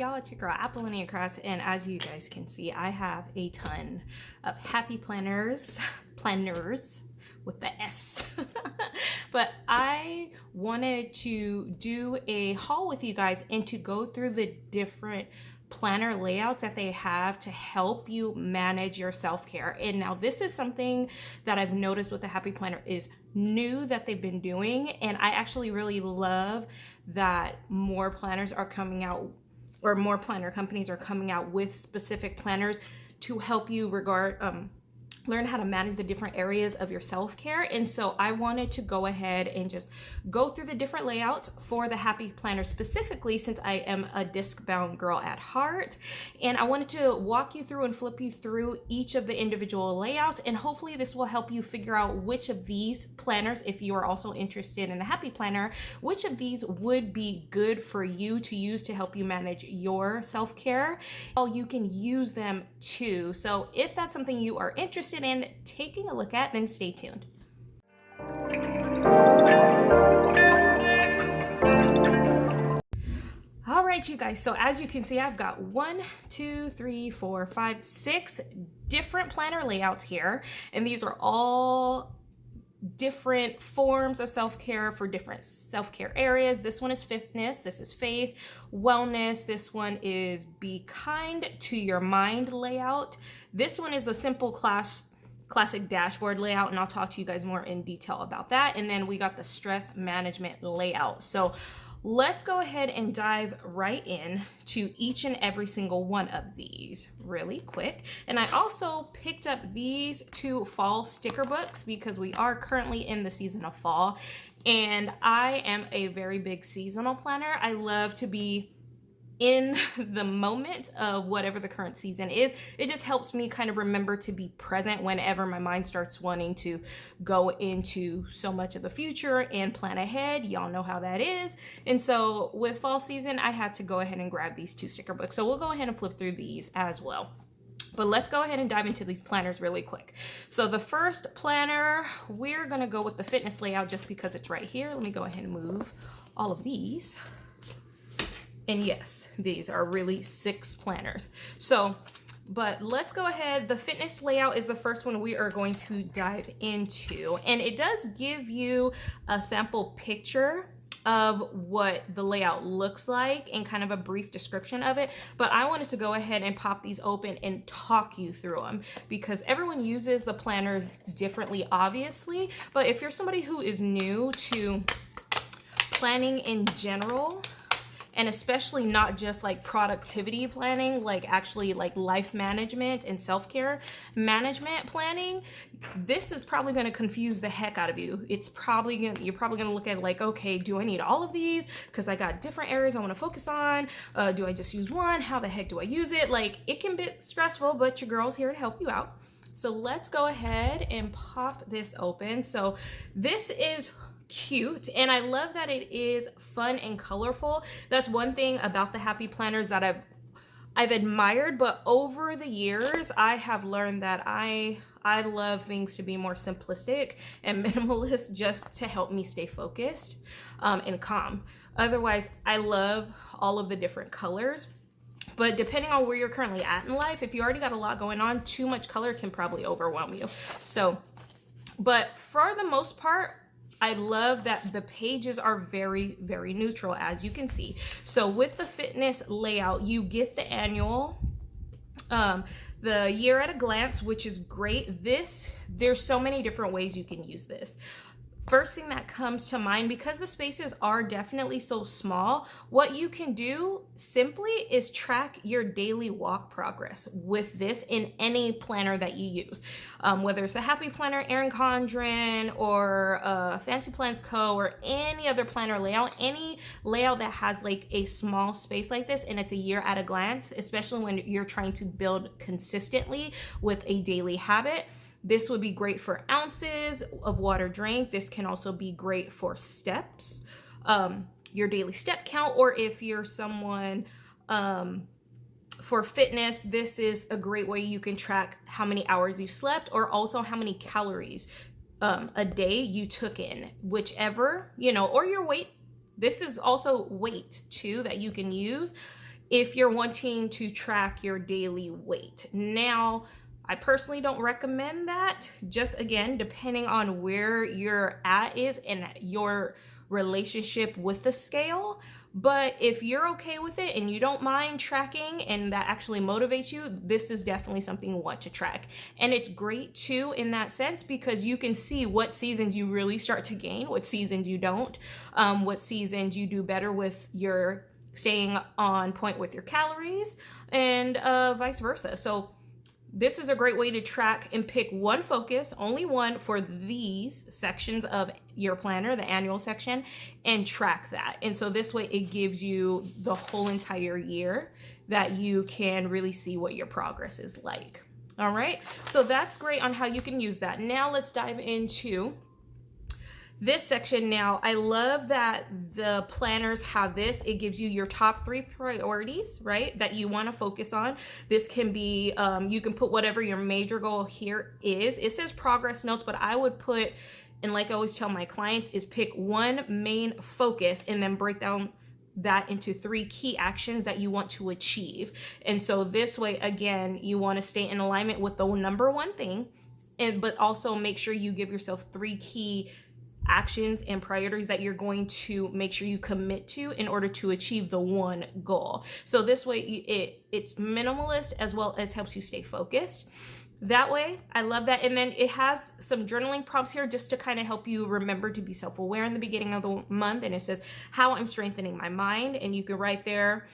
y'all? It's your girl Apolonia, and as you guys can see, I have a ton of happy planners with the S. But I wanted to do a haul with you guys and to go through the different planner layouts that they have to help you manage your self-care. And now this is something that I've noticed with the Happy Planner is new that they've been doing, and I actually really love that more planners are coming out, or more planner companies are coming out with specific planners to help you learn how to manage the different areas of your self-care. And so I wanted to go ahead and just go through the different layouts for the Happy Planner specifically, since I am a disc-bound girl at heart. And I wanted to walk you through and flip you through each of the individual layouts, and hopefully this will help you figure out which of these planners, if you are also interested in the Happy Planner, which of these would be good for you to use to help you manage your self-care. You can use them too. So if that's something you are interested in taking a look at, then stay tuned. All right, you guys, so as you can see, I've got 6 different planner layouts here, and these are all different forms of self-care for different self-care areas. This one is fitness, this is faith, wellness, this one is be kind to your mind layout. This one is the simple classic dashboard layout, and I'll talk to you guys more in detail about that. And then we got the stress management layout. So let's go ahead and dive right in to each and every single one of these really quick. And I also picked up these 2 fall sticker books because we are currently in the season of fall, and I am a very big seasonal planner. I love to be in the moment of whatever the current season is. It just helps me kind of remember to be present whenever my mind starts wanting to go into so much of the future and plan ahead. Y'all know how that is. And so with fall season, I had to go ahead and grab these 2 sticker books. So we'll go ahead and flip through these as well. But let's go ahead and dive into these planners really quick. So the first planner, we're gonna go with the fitness layout just because it's right here. Let me go ahead and move all of these. And yes, these are really 6 planners. So, but let's go ahead. The fitness layout is the first one we are going to dive into. And it does give you a sample picture of what the layout looks like and kind of a brief description of it. But I wanted to go ahead and pop these open and talk you through them because everyone uses the planners differently, obviously. But if you're somebody who is new to planning in general, and especially not just like productivity planning, like actually like life management and self-care management planning, this is probably going to confuse the heck out of you. You're probably going to look at it like, okay, do I need all of these? Because I got different areas I want to focus on. Do I just use one? How the heck do I use it? Like, it can be stressful, but your girl's here to help you out. So let's go ahead and pop this open. So this is cute, and I love that it is fun and colorful. That's one thing about the Happy Planners that I've admired, but over the years I have learned that I love things to be more simplistic and minimalist just to help me stay focused and calm. Otherwise, I love all of the different colors. But depending on where you're currently at in life, if you already got a lot going on, too much color can probably overwhelm you. So, but for the most part, I love that the pages are very, very neutral, as you can see. So with the fitness layout, you get the annual, the year at a glance, which is great. There's so many different ways you can use this. First thing that comes to mind, because the spaces are definitely so small, what you can do simply is track your daily walk progress with this in any planner that you use. Whether it's the Happy Planner, Erin Condren, or Fancy Plans Co., or any other planner layout, any layout that has like a small space like this and it's a year at a glance, especially when you're trying to build consistently with a daily habit. This would be great for ounces of water drank. This can also be great for steps, your daily step count, or if you're someone for fitness, this is a great way you can track how many hours you slept, or also how many calories a day you took in, whichever, or your weight. This is also weight too that you can use. if you're wanting to track your daily weight. Now, I personally don't recommend that, just again, depending on where you're at is and your relationship with the scale. But if you're okay with it and you don't mind tracking and that actually motivates you, this is definitely something you want to track. And it's great too in that sense, because you can see what seasons you really start to gain, what seasons you don't, what seasons you do better with your staying on point with your calories, and vice versa. So this is a great way to track and pick one focus, only one, for these sections of your planner, the annual section, and track that. And so this way it gives you the whole entire year that you can really see what your progress is like. All right, so that's great on how you can use that. Now let's dive into this section. Now, I love that the planners have this. It gives you your top 3 priorities, right, that you want to focus on. This can be, you can put whatever your major goal here is. It says progress notes, but I would put, and like I always tell my clients, is pick one main focus and then break down that into 3 key actions that you want to achieve. And so this way, again, you want to stay in alignment with the number one thing, but also make sure you give yourself 3 key actions and priorities that you're going to make sure you commit to in order to achieve the one goal. So this way it's minimalist as well as helps you stay focused. That way, I love that. And then it has some journaling prompts here just to kind of help you remember to be self-aware in the beginning of the month. And it says how I'm strengthening my mind, and you can write there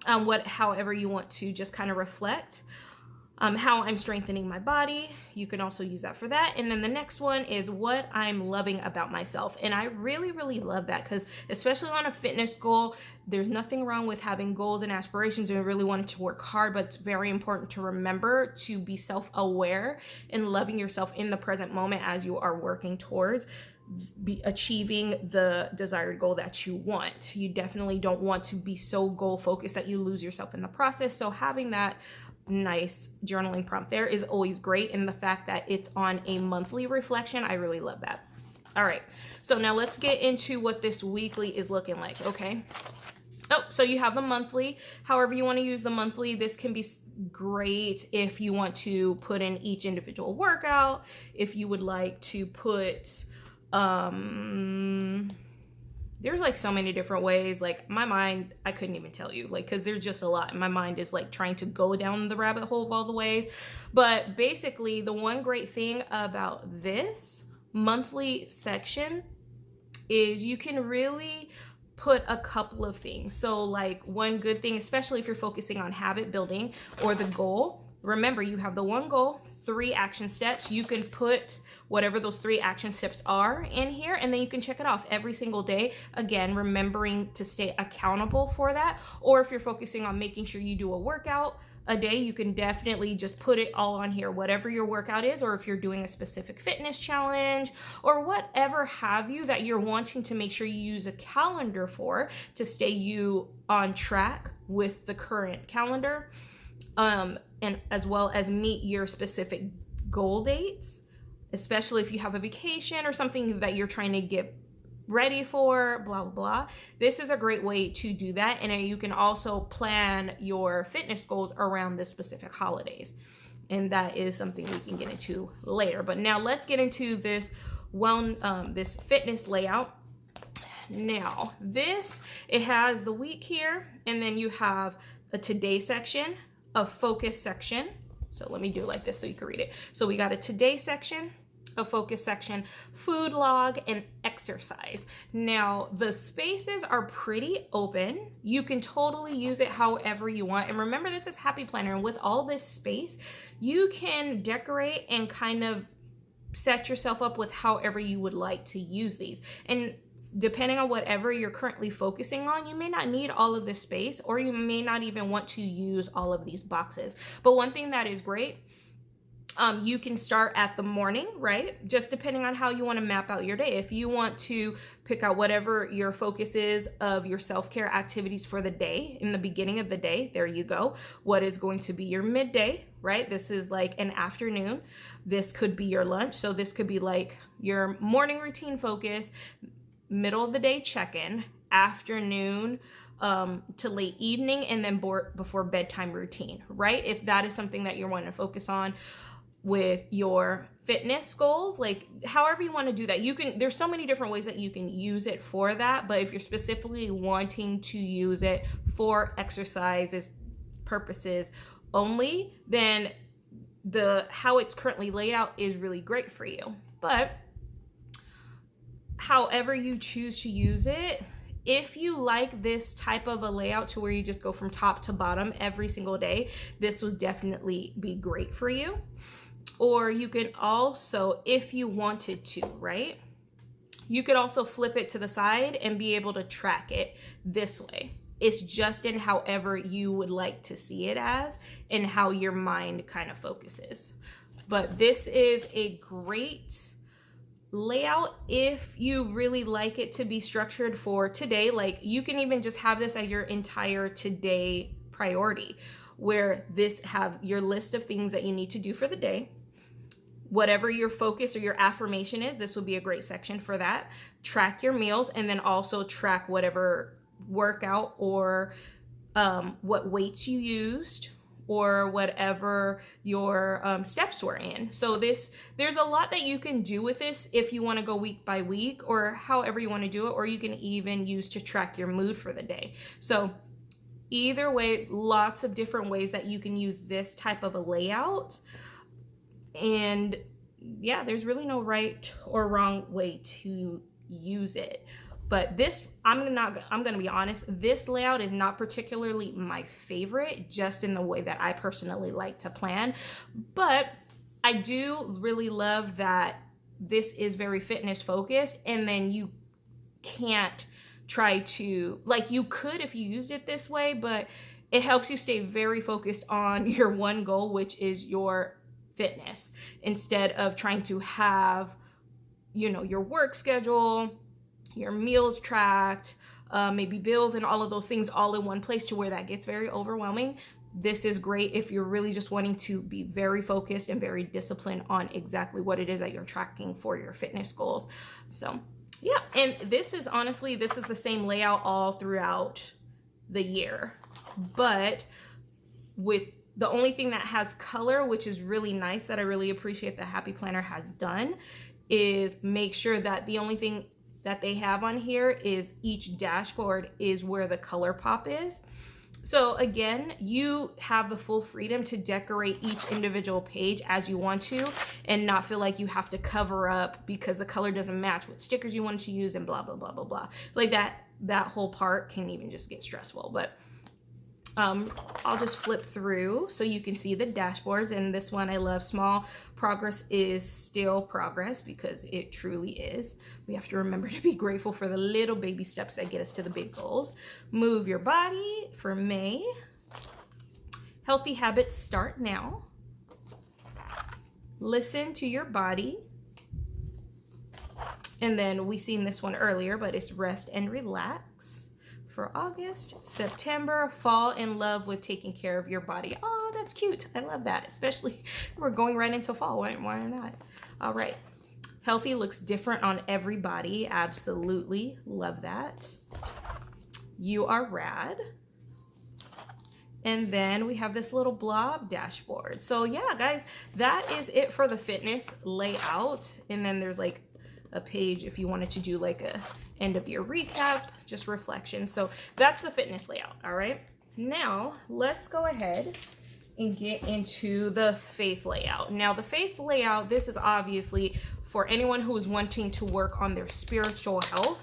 however you want to just kind of reflect. How I'm strengthening my body. You can also use that for that. And then the next one is what I'm loving about myself. And I really, really love that, because especially on a fitness goal, there's nothing wrong with having goals and aspirations and really wanting to work hard, but it's very important to remember to be self-aware and loving yourself in the present moment as you are working towards achieving the desired goal that you want. You definitely don't want to be so goal focused that you lose yourself in the process. So having that nice journaling prompt there is always great, and the fact that it's on a monthly reflection, I really love that. All right, so now let's get into what this weekly is looking like. Okay, so you have the monthly. However you want to use the monthly, this can be great if you want to put in each individual workout, if you would like to put there's like so many different ways. Like my mind, I couldn't even tell you, like, because there's just a lot. My mind is like trying to go down the rabbit hole of all the ways. But basically, the one great thing about this monthly section is you can really put a couple of things. So like one good thing, especially if you're focusing on habit building or the goal, remember you have the one goal, 3 action steps. You can put whatever those 3 action steps are in here, and then you can check it off every single day. Again, remembering to stay accountable for that. Or if you're focusing on making sure you do a workout a day, you can definitely just put it all on here, whatever your workout is, or if you're doing a specific fitness challenge or whatever have you that you're wanting to make sure you use a calendar for to stay you on track with the current calendar, and as well as meet your specific goal dates, especially if you have a vacation or something that you're trying to get ready for, blah, blah, blah. This is a great way to do that. And you can also plan your fitness goals around the specific holidays. And that is something we can get into later. But now let's get into this this fitness layout. Now, it has the week here, and then you have a today section, a focus section. So let me do it like this so you can read it. So we got a today section, a focus section, food log, and exercise. Now, the spaces are pretty open. You can totally use it however you want. And remember, this is Happy Planner, and with all this space, you can decorate and kind of set yourself up with however you would like to use these. And depending on whatever you're currently focusing on, you may not need all of this space, or you may not even want to use all of these boxes. But one thing that is great, you can start at the morning, right? Just depending on how you want to map out your day. If you want to pick out whatever your focus is of your self-care activities for the day, in the beginning of the day, there you go. What is going to be your midday, right? This is like an afternoon. This could be your lunch. So this could be like your morning routine focus, middle of the day check-in, afternoon to late evening, and then before bedtime routine, right? If that is something that you're wanting to focus on with your fitness goals, like however you want to do that, there's so many different ways that you can use it for that. But if you're specifically wanting to use it for exercises purposes only, then how it's currently laid out is really great for you. But however you choose to use it, if you like this type of a layout to where you just go from top to bottom every single day, this will definitely be great for you. Or you can also, if you wanted to, right, you could also flip it to the side and be able to track it this way. It's just in however you would like to see it as and how your mind kind of focuses. But this is a great layout if you really like it to be structured for today. Like you can even just have this as your entire today priority, where this have your list of things that you need to do for the day. Whatever your focus or your affirmation is, this would be a great section for that. Track your meals, and then also track whatever workout or what weights you used, or whatever your steps were in. So there's a lot that you can do with this if you want to go week by week, or however you want to do it, or you can even use to track your mood for the day. So either way, lots of different ways that you can use this type of a layout. And yeah, there's really no right or wrong way to use it. But this, I'm gonna be honest, this layout is not particularly my favorite, just in the way that I personally like to plan. But I do really love that this is very fitness focused, and then you can't try to, like, you could if you used it this way, but it helps you stay very focused on your one goal, which is your fitness, instead of trying to have, you know, your work schedule, your meals tracked, maybe bills and all of those things all in one place, to where that gets very overwhelming. This is great if you're really just wanting to be very focused and very disciplined on exactly what it is that you're tracking for your fitness goals. So yeah, and this is the same layout all throughout the year, but with the only thing that has color, which is really nice, that I really appreciate that Happy Planner has done, is make sure that the only thing that they have on here is each dashboard is where the color pop is. So again, you have the full freedom to decorate each individual page as you want to, and not feel like you have to cover up because the color doesn't match what stickers you want to use and blah, blah, blah, blah, blah. Like that whole part can even just get stressful. But I'll just flip through so you can see the dashboards. And this one I love. Small progress is still progress, because it truly is. We have to remember to be grateful for the little baby steps that get us to the big goals. Move your body for May. Healthy habits start now. Listen to your body. And then we seen this one earlier, but it's rest and relax. For August. September, fall in love with taking care of your body. Oh, that's cute. I love that. Especially we're going right into fall. Why not? All right. Healthy looks different on everybody. Absolutely. Love that. You are rad. And then we have this little blob dashboard. So yeah, guys, that is it for the fitness layout. And then there's like a page if you wanted to do like a end of year recap, just reflection. So that's the fitness layout. All right, now let's go ahead and get into the faith layout. Now the faith layout, this is obviously for anyone who is wanting to work on their spiritual health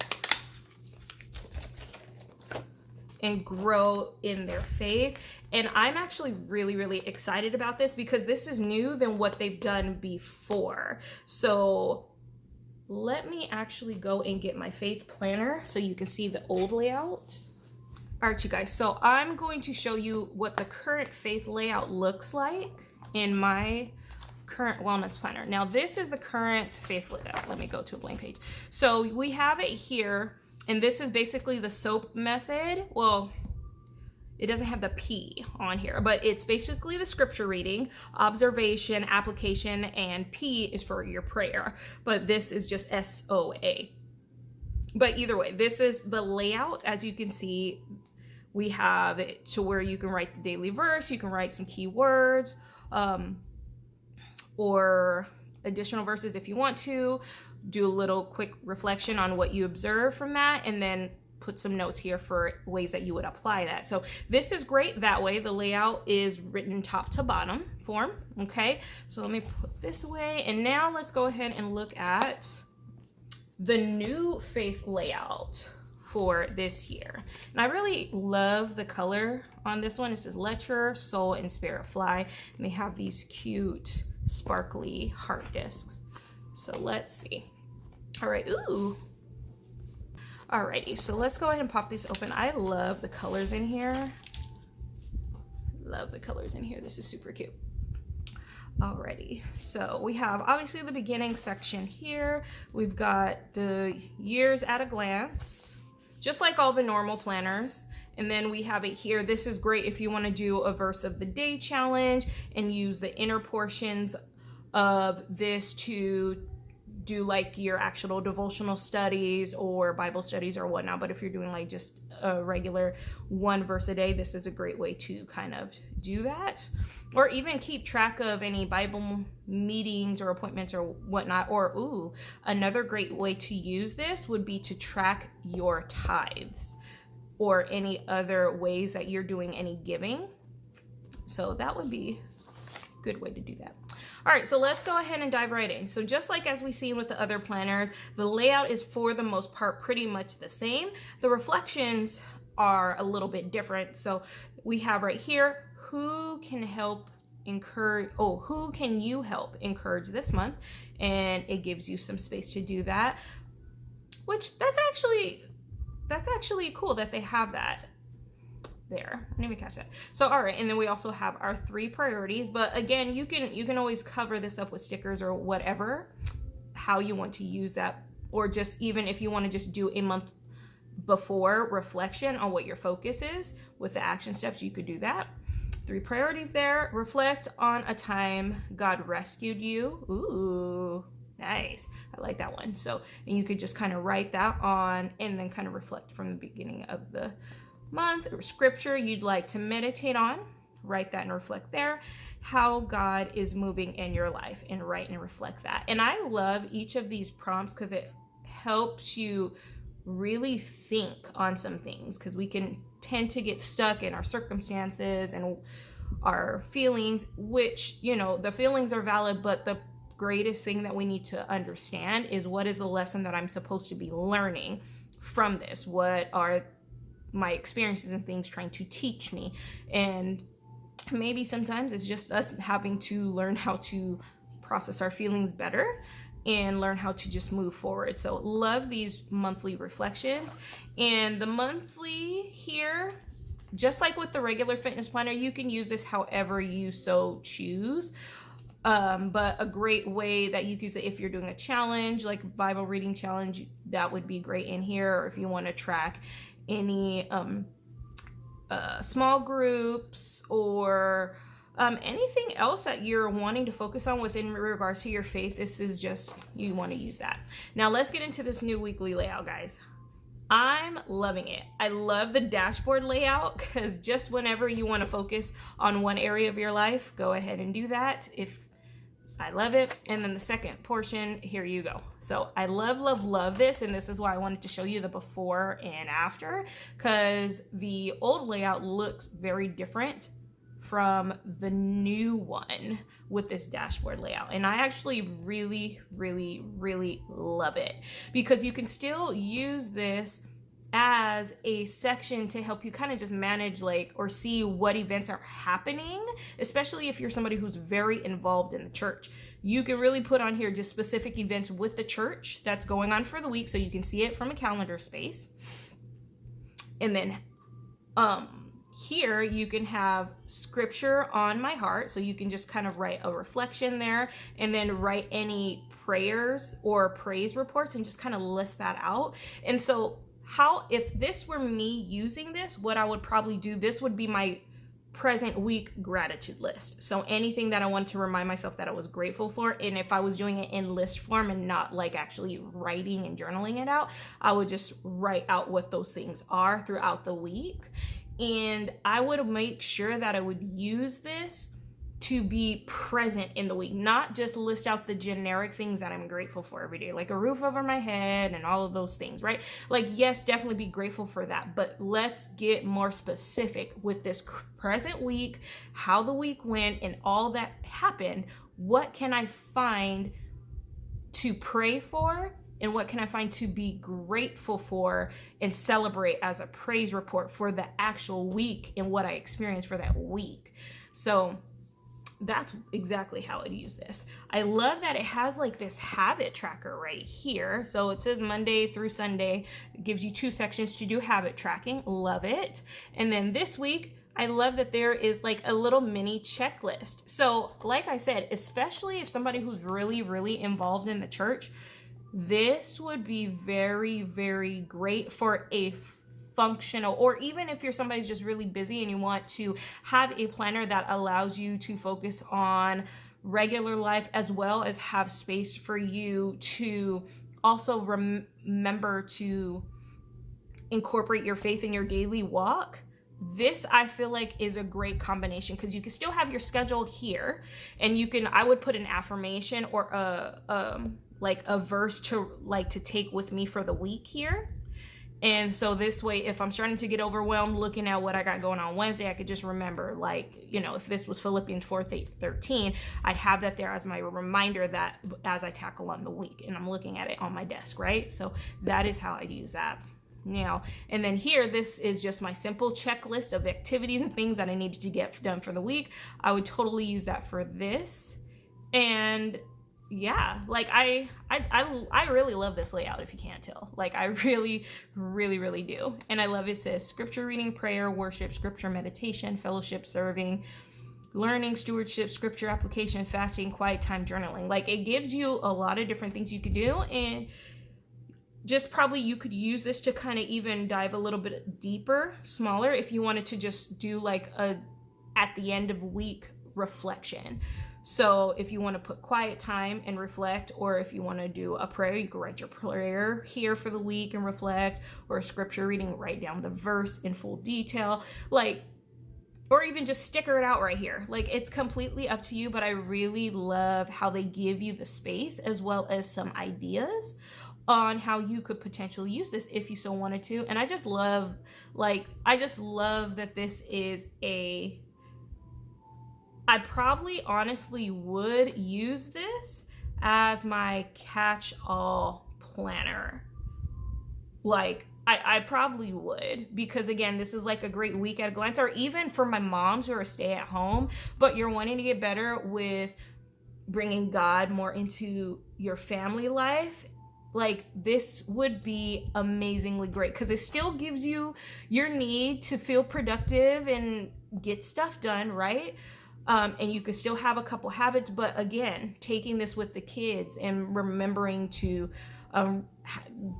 and grow in their faith. And I'm actually really, really excited about this, because this is new than what they've done before. So let me actually go and get my faith planner so you can see the old layout. All right, you guys, so I'm going to show you what the current faith layout looks like in my current wellness planner. Now, this is the current faith layout. Let me go to a blank page. So we have it here, and this is basically the SOAP method. Well, it doesn't have the P on here, but it's basically the scripture reading, observation, application, and P is for your prayer. But this is just SOA. But either way, this is the layout. As you can see, We have it to where you can write the daily verse, you can write some keywords, or additional verses if you want to, do a little quick reflection on what you observe from that, and then put some notes here for ways that you would apply that. So this is great that way. The layout is written top to bottom form. Okay, so let me put this away, and now let's go ahead and look at the new faith layout for this year. And I really love the color on this one. It says let your soul and spirit fly, and they have these cute sparkly heart discs. So let's see. All right, ooh. Alrighty, so let's go ahead and pop this open. I love the colors in here. Love the colors in here. This is super cute. Alrighty, so we have obviously the beginning section here. We've got the years at a glance, just like all the normal planners. And then we have it here. This is great if you want to do a verse of the day challenge and use the inner portions of this to do like your actual devotional studies or Bible studies or whatnot. But if you're doing like just a regular one verse a day, this is a great way to kind of do that, or even keep track of any Bible meetings or appointments or whatnot. Or ooh, another great way to use this would be to track your tithes or any other ways that you're doing any giving. So that would be a good way to do that. All right, so let's go ahead and dive right in. So just like as we've seen with the other planners, the layout is for the most part pretty much the same. The reflections are a little bit different. So we have right here, who can help encourage, who can you help encourage this month? And it gives you some space to do that, which that's actually cool that they have that there. I didn't even catch that. So all right, and then we also have our 3 priorities, but again, you can always cover this up with stickers or whatever, how you want to use that, or just even if you want to just do a month before reflection on what your focus is with the action steps, you could do that. 3 priorities there. Reflect on a time God rescued you. Ooh, nice. I like that one. So, and you could just kind of write that on and then kind of reflect from the beginning of the month, or scripture you'd like to meditate on, write that and reflect there. How God is moving in your life, and write and reflect that. And I love each of these prompts because it helps you really think on some things, because we can tend to get stuck in our circumstances and our feelings, which, you know, the feelings are valid, but the greatest thing that we need to understand is, what is the lesson that I'm supposed to be learning from this? What are my experiences and things trying to teach me? And maybe sometimes it's just us having to learn how to process our feelings better and learn how to just move forward. So love these monthly reflections. And the monthly here, just like with the regular fitness planner, you can use this however you so choose. But a great way that you can use it if you're doing a challenge, like Bible reading challenge, that would be great in here. Or if you want to track any small groups or anything else that you're wanting to focus on within regards to your faith, this is just, you want to use that. Now let's get into this new weekly layout, guys. I'm loving it. I love the dashboard layout, because just whenever you want to focus on one area of your life, go ahead and do that. I love it. And then the second portion, here you go. So I love this. And this is why I wanted to show you the before and after, because the old layout looks very different from the new one with this dashboard layout. And I actually really love it, because you can still use this as a section to help you kind of just manage, like, or see what events are happening, especially if you're somebody who's very involved in the church. You can really put on here just specific events with the church that's going on for the week, so you can see it from a calendar space. And then here you can have scripture on my heart, so you can just kind of write a reflection there, and then write any prayers or praise reports and just kind of list that out. And so if this were me using this, what I would probably do, this would be my present week gratitude list. So anything that I want to remind myself that I was grateful for, and if I was doing it in list form and not like actually writing and journaling it out, I would just write out what those things are throughout the week. And I would make sure that I would use this to be present in the week, not just list out the generic things that I'm grateful for every day, like a roof over my head and all of those things, right? Like, yes, definitely be grateful for that, but let's get more specific with this present week, how the week went and all that happened. What can I find to pray for? And what can I find to be grateful for and celebrate as a praise report for the actual week and what I experienced for that week? So that's exactly how I'd use this. I love that it has like this habit tracker right here. So it says Monday through Sunday. It gives you 2 sections to do habit tracking. Love it. And then this week, I love that there is like a little mini checklist. So like I said, especially if somebody who's really, really involved in the church, this would be very, very great for a functional, or even if you're somebody's just really busy and you want to have a planner that allows you to focus on regular life as well as have space for you to also remember to incorporate your faith in your daily walk. This, I feel like, is a great combination because you can still have your schedule here, and you can, I would put an affirmation or a verse to take with me for the week here. And so this way, if I'm starting to get overwhelmed looking at what I got going on Wednesday, I could just remember, like, you know, if this was Philippians 4:13, I'd have that there as my reminder that as I tackle on the week, and I'm looking at it on my desk, right? So that is how I'd use that. Now, and then here, this is just my simple checklist of activities and things that I needed to get done for the week. I would totally use that for this. And yeah, like I really love this layout, if you can't tell. Like, I really, really, really do. And I love it says scripture reading, prayer, worship, scripture meditation, fellowship, serving, learning, stewardship, scripture application, fasting, quiet time, journaling. Like, it gives you a lot of different things you could do, and just probably you could use this to kind of even dive a little bit deeper, smaller, if you wanted to just do like a at the end of week reflection. So if you want to put quiet time and reflect, or if you want to do a prayer, you can write your prayer here for the week and reflect, or a scripture reading, write down the verse in full detail, like, or even just sticker it out right here. Like, it's completely up to you, but I really love how they give you the space as well as some ideas on how you could potentially use this if you so wanted to. And I just love that this is I probably honestly would use this as my catch-all planner. Like, I probably would, because again, this is like a great week at a glance, or even for my moms who are stay at home, but you're wanting to get better with bringing God more into your family life. Like, this would be amazingly great because it still gives you your need to feel productive and get stuff done, right? And you could still have a couple habits, but again, taking this with the kids and remembering to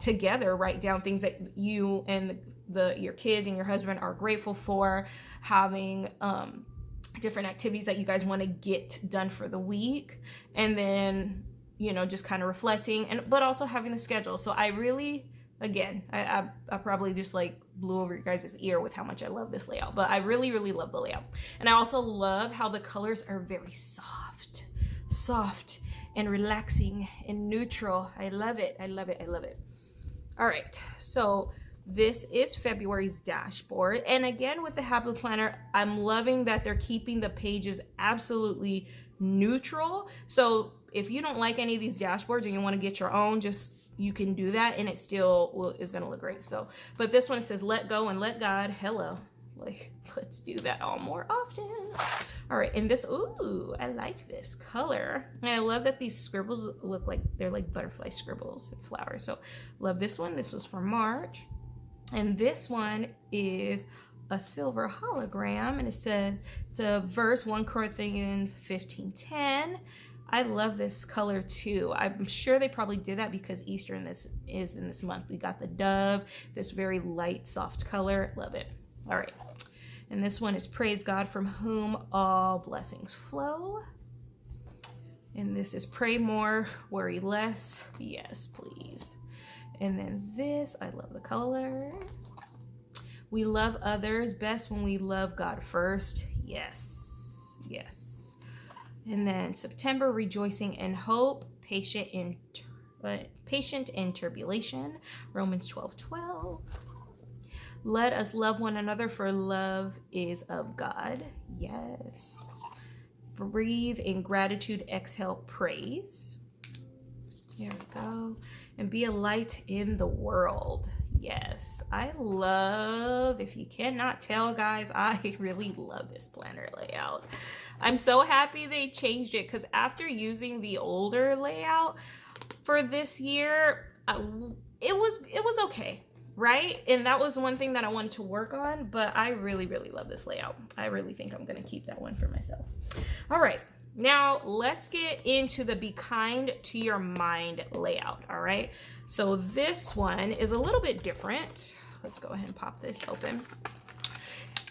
together write down things that you and your kids and your husband are grateful for, having different activities that you guys want to get done for the week, and then, you know, just kind of reflecting, but also having the schedule. So I really, again, I probably just like blew over your guys' ear with how much I love this layout, but I really, really love the layout. And I also love how the colors are very soft and relaxing and neutral. I love it. I love it. I love it. All right. So this is February's dashboard. And again, with the habit planner, I'm loving that they're keeping the pages absolutely neutral. So if you don't like any of these dashboards and you want to get your own, you can do that, and it still is going to look great. So, but this one, it says let go and let God. Hello. Like, let's do that all more often. All right. And this, ooh, I like this color. And I love that these scribbles look like they're like butterfly scribbles and flowers. So love this one. This was for March. And this one is a silver hologram, and it said, it's a verse, 1 Corinthians 15:10. I love this color too. I'm sure they probably did that because Easter is in this month. We got the dove, this very light, soft color. Love it. All right. And this one is praise God from whom all blessings flow. And this is pray more, worry less. Yes, please. And then this, I love the color. We love others best when we love God first. Yes, yes. And then September, rejoicing in hope, patient in tribulation, Romans 12:12. Let us love one another, for love is of God. Yes. Breathe in gratitude, exhale praise. Here we go. And be a light in the world. Yes, I love, if you cannot tell, guys, I really love this planner layout. I'm so happy they changed it, because after using the older layout for this year, it was okay, right? And that was one thing that I wanted to work on, but I really, really love this layout. I really think I'm going to keep that one for myself. All right. Now let's get into the be kind to your mind layout. All right. So this one is a little bit different. Let's go ahead and pop this open.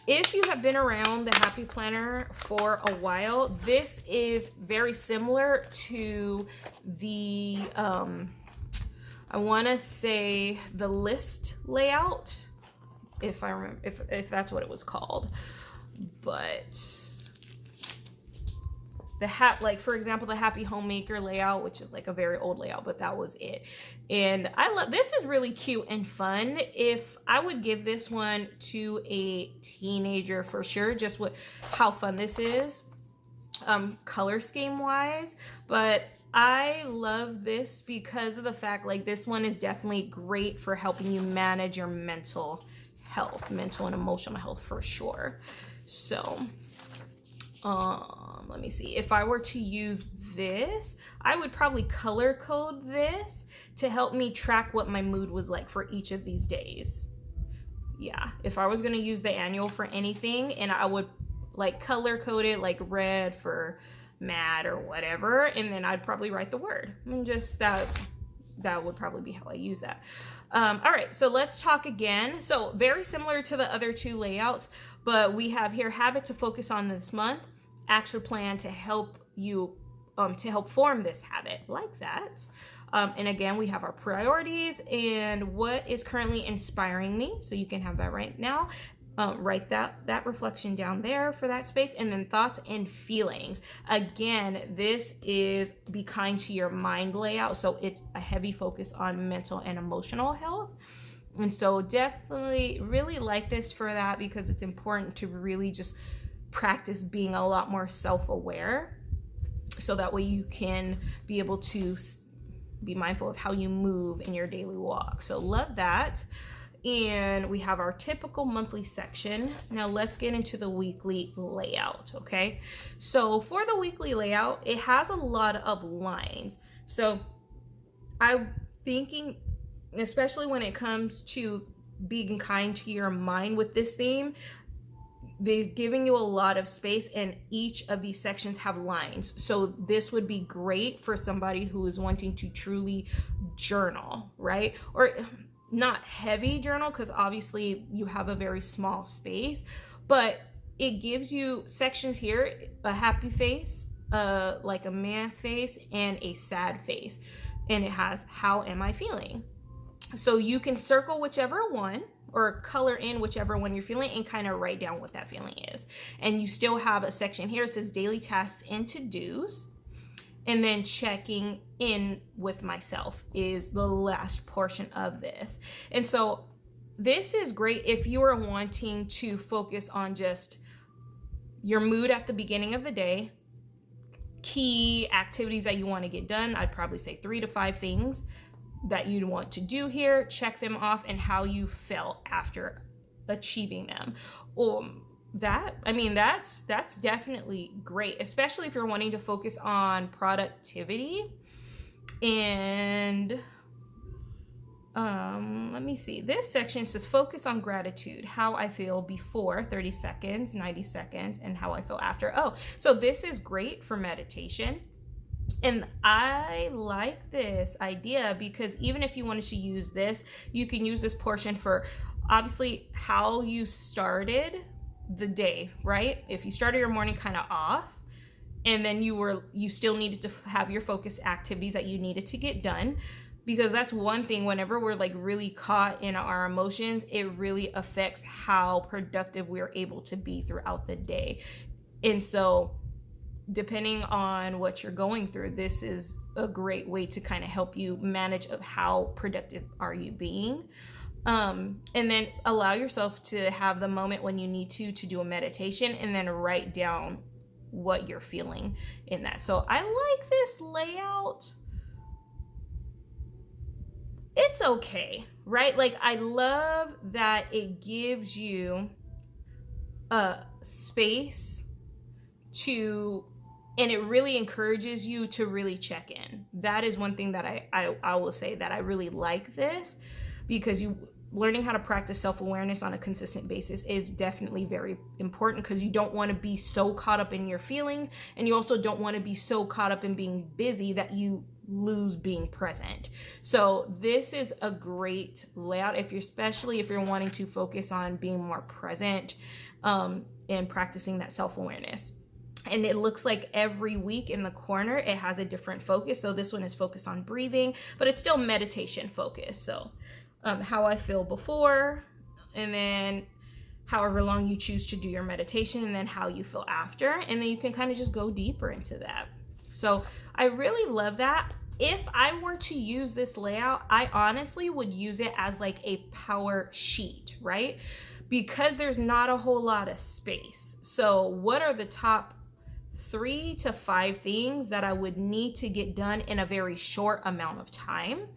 If you have been around the Happy Planner for a while, this is very similar to the, I want to say the list layout, if I remember, if that's what it was called. But like for example, the Happy Homemaker layout, which is like a very old layout, but that was it. And I love, this is really cute and fun. If I would give this one to a teenager for sure, just how fun this is, color scheme wise. But I love this because of the fact, like, this one is definitely great for helping you manage your mental health, mental and emotional health for sure. So let me see. If I were to use this, I would probably color code this to help me track what my mood was like for each of these days. Yeah, if I was going to use the annual for anything, and I would like color code it like red for mad or whatever, and then I'd probably write the word. I mean, just that would probably be how I use that. All right, so let's talk again. So very similar to the other two layouts, but we have here habit to focus on this month, action plan to help you to help form this habit, like that. And again, we have our priorities and what is currently inspiring me, so you can have that right now. Write that reflection down there for that space. And then thoughts and feelings. Again, this is be kind to your mind layout, so it's a heavy focus on mental and emotional health. And so definitely really like this for that, because it's important to really just practice being a lot more self-aware, so that way you can be able to be mindful of how you move in your daily walk. So love that. And we have our typical monthly section. Now let's get into the weekly layout, okay? So for the weekly layout, it has a lot of lines. So I'm thinking, especially when it comes to being kind to your mind with this theme, they're giving you a lot of space, and each of these sections have lines. So this would be great for somebody who is wanting to truly journal, right? Or not heavy journal, because obviously you have a very small space, but it gives you sections here, a happy face, like a mad face, and a sad face. And it has how am I feeling? So you can circle whichever one or color in whichever one you're feeling and kind of write down what that feeling is. And you still have a section here that says daily tasks and to-dos. And then checking in with myself is the last portion of this. And so this is great if you are wanting to focus on just your mood at the beginning of the day, key activities that you want to get done. I'd probably say 3 to 5 things that you'd want to do here, check them off, and how you felt after achieving them. That's definitely great, especially if you're wanting to focus on productivity. And let me see, this section says focus on gratitude, how I feel before 30 seconds, 90 seconds, and how I feel after. So this is great for meditation. And I like this idea because even if you wanted to use this, you can use this portion for obviously how you started the day, right? If you started your morning kind of off, and then you still needed to have your focus activities that you needed to get done, because that's one thing, whenever we're like really caught in our emotions, it really affects how productive we're able to be throughout the day. And so depending on what you're going through, this is a great way to kind of help you manage of how productive are you being. And then allow yourself to have the moment when you need to do a meditation, and then write down what you're feeling in that. So I like this layout. It's okay, right? Like, I love that it gives you a space to, and it really encourages you to really check in. That is one thing that I will say that I really like this, because learning how to practice self-awareness on a consistent basis is definitely very important, because you don't want to be so caught up in your feelings, and you also don't want to be so caught up in being busy that you lose being present. So this is a great layout especially if you're wanting to focus on being more present and practicing that self-awareness. And it looks like every week in the corner it has a different focus. So this one is focused on breathing, but it's still meditation focused. So how I feel before, and then however long you choose to do your meditation, and then how you feel after, and then you can kind of just go deeper into that. So I really love that. If I were to use this layout, I honestly would use it as like a power sheet, right? Because there's not a whole lot of space. So what are the top 3 to 5 things that I would need to get done in a very short amount of time